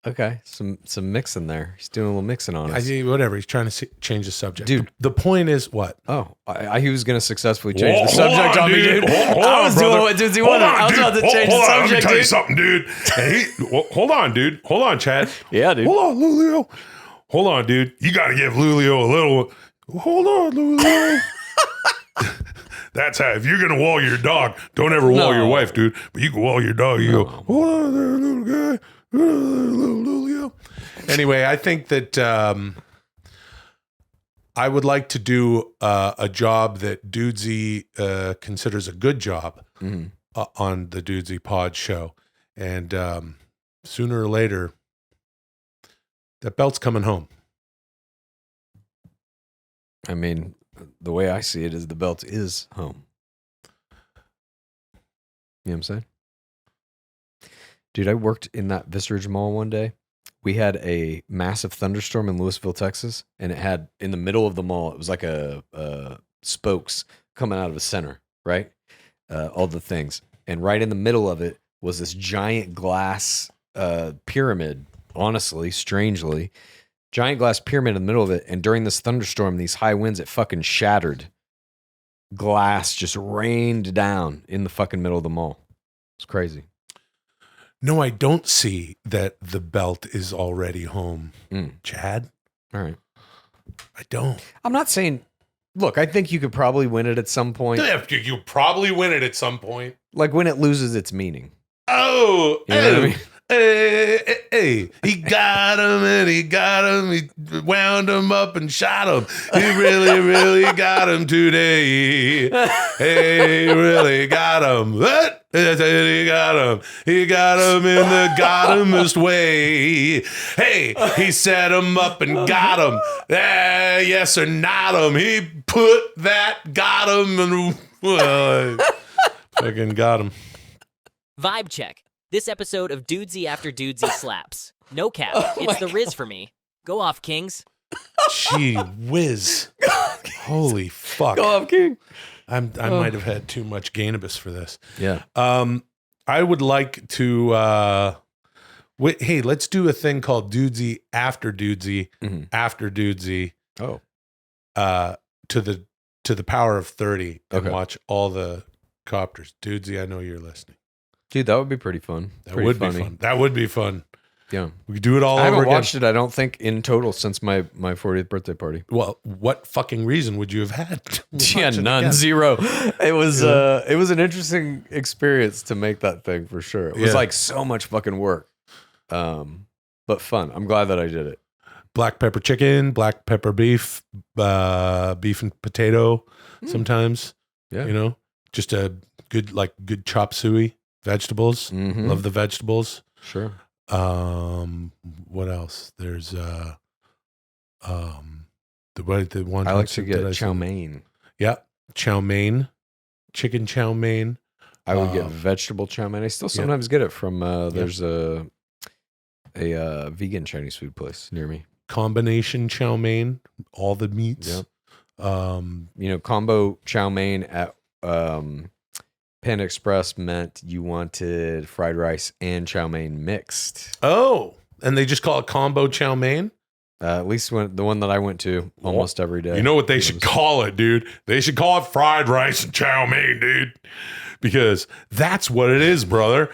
Okay, some mixing there. He's doing a little mixing on us. Whatever. He's trying to change the subject. Dude. The point is what? Oh, he was going to successfully change the subject on me, dude. I was doing what Dudesy wanted. I was about to change the subject, Let me tell you dude. something, dude. Hey, Hold on, dude. Hold on, Chad. Yeah, dude. Hold on, Lulio. Hold on, dude. you got to give Lulio a little. Hold on, Lulio. That's how. If you're gonna wall your dog, don't ever wall your wife, dude. But you can wall your dog. You go, hold on there, little guy, little Lulio. Anyway, I think that I would like to do a job that Dudesy considers a good job on the Dudesy Pod show, and sooner or later, that belt's coming home. I mean, the way I see it is the belt is home. You know what I'm saying? Dude, I worked in that Vista Ridge Mall one day. We had a massive thunderstorm in Louisville, Texas, and it had, in the middle of the mall, it was like a spokes coming out of a center, right? All the things. And right in the middle of it was this giant glass pyramid, honestly, strangely. Giant glass pyramid in the middle of it, and during this thunderstorm, these high winds, it fucking shattered. Glass just rained down in the fucking middle of the mall. It's crazy. No, I don't see that the belt is already home, Chad. All right. I don't. I'm not saying, look, I think you could probably win it at some point. You probably win it at some point. Like when it loses its meaning. Oh, You know what I mean? Hey, he got him and he got him. He wound him up and shot him. He really, really got him today. Hey, he really got him. What? He got him. He got him in the got-himest way. Hey, he set him up and got him. Yes or not him. He put that got him and fucking got him. Vibe check. This episode of Dudesy After Dudesy slaps. No cap. It's the Riz for me. Go off, Kings. Gee whiz. Holy fuck. Go off, King. I might have had too much cannabis for this. Yeah. I would like to hey, let's do a thing called Dudesy After Dudesy After Dudesy. Oh. To the power of 30 and Okay. watch all the copters. Dudesy, I know you're listening. Dude, that would be pretty fun. That would be fun. That would be fun. Yeah. We could do it all I over haven't again. watched it, I don't think, in total since my 40th birthday party. Well, what fucking reason would you have had? to Yeah, watch it none, again? zero. It was an interesting experience to make that thing for sure. It was like so much fucking work, but fun. I'm glad that I did it. Black pepper chicken, black pepper beef, beef and potato. Sometimes, you know, just a good chop suey, vegetables. Mm-hmm. Love the vegetables. Sure. What else? There's the one I like to get chow mein. Yeah, chow mein, chicken chow mein. I would get vegetable chow mein. I still sometimes get it from there's a vegan Chinese food place near me. Combination chow mein, all the meats. Yep. Combo chow mein at Panda Express meant you wanted fried rice and chow mein mixed. Oh, and they just call it combo chow mein? At least the one that I went to almost every day. You know what they should call it, dude? They should call it fried rice and chow mein, dude. Because that's what it is, brother.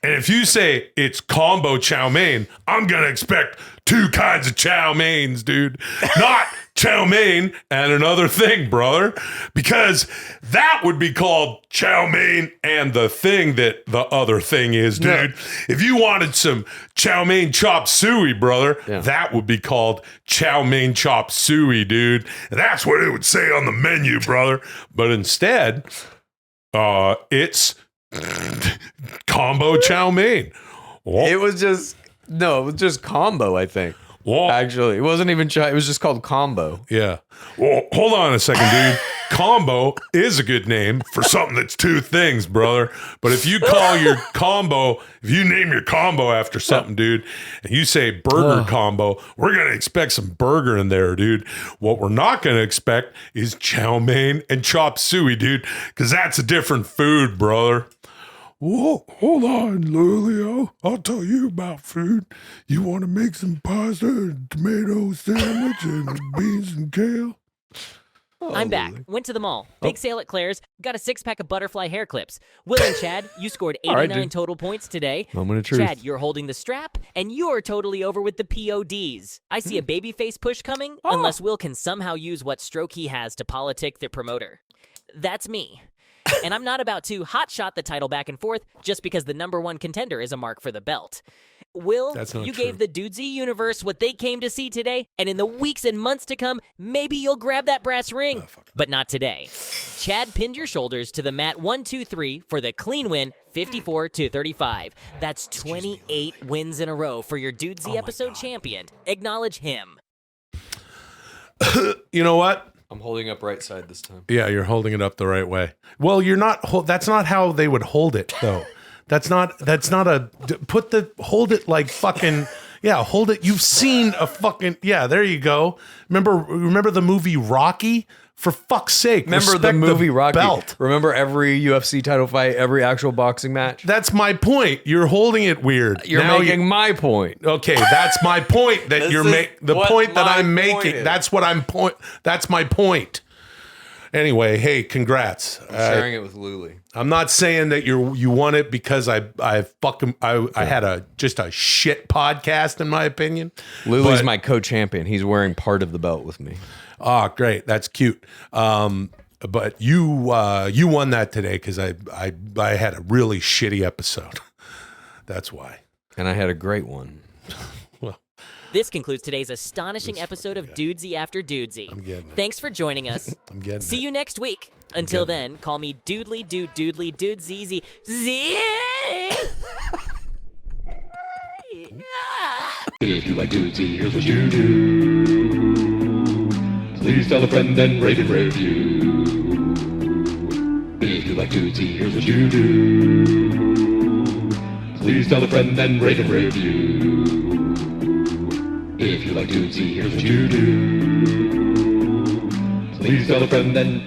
And if you say it's combo chow mein, I'm going to expect 2 kinds of chow meins, dude. Not chow mein and another thing, brother. Because that would be called chow mein and the thing that the other thing is, dude. No. If you wanted some chow mein chop suey, brother, that would be called chow mein chop suey, dude. And that's what it would say on the menu, brother. But instead, it's combo chow mein. It was just combo, I think. Actually, it wasn't even it was just called combo. Yeah. Well, hold on a second, dude. Combo is a good name for something that's 2 things, brother. But if you call your combo, if you name your combo after something, dude, and you say burger combo, we're going to expect some burger in there, dude. What we're not going to expect is chow mein and chop suey, dude, because that's a different food, brother. Whoa, hold on, Lily. I'll tell you about food. You want to make some pasta and tomato sandwich and beans and kale? I'm back. Went to the mall. Big sale at Claire's. Got a 6-pack of butterfly hair clips. Will and Chad, you scored 89 total points today. Moment of truth. Chad, you're holding the strap, and you're totally over with the PODs. I see a baby face push coming, unless Will can somehow use what stroke he has to politic the promoter. That's me. And I'm not about to hotshot the title back and forth just because the #1 contender is a mark for the belt. Will, you gave the Dudesy universe what they came to see today, and in the weeks and months to come, maybe you'll grab that brass ring. But not today. Chad pinned your shoulders to the mat 1-2-3 for the clean win, 54-35. That's 28 wins in a row for your Dudesy episode champion. Acknowledge him. You know what? I'm holding up right side this time. Yeah, you're holding it up the right way. Well, you're not. That's not how they would hold it, though. That's not a. Hold it like fucking. Yeah, hold it. You've seen a fucking. Yeah, there you go. Remember the movie Rocky? For fuck's sake, remember the movie Rocky? Belt. Remember every UFC title fight, every actual boxing match? That's my point. You're holding it weird. You're making my point. Okay, that's my point. That you're making the point that I'm making. That's what I'm point. That's my point. Anyway, hey, congrats. I'm sharing it with Luli. I'm not saying that you won it because I had just a shit podcast in my opinion. Luli's my co-champion. He's wearing part of the belt with me. Oh, great. That's cute. But you won that today because I had a really shitty episode. That's why. And I had a great one. Well, this concludes today's astonishing episode of Dudesy After Dudesy. I'm getting it. Thanks for joining us. I'm getting See you next week. Until then, call me Doodly Doodly Dude ZZ. If you like Dudesy, here's what you do. Please tell a friend and rate and review. If you like Dudesy, here's what you do. Please tell a friend and rate and review. If you like Dudesy, here's what you do. Please tell a friend and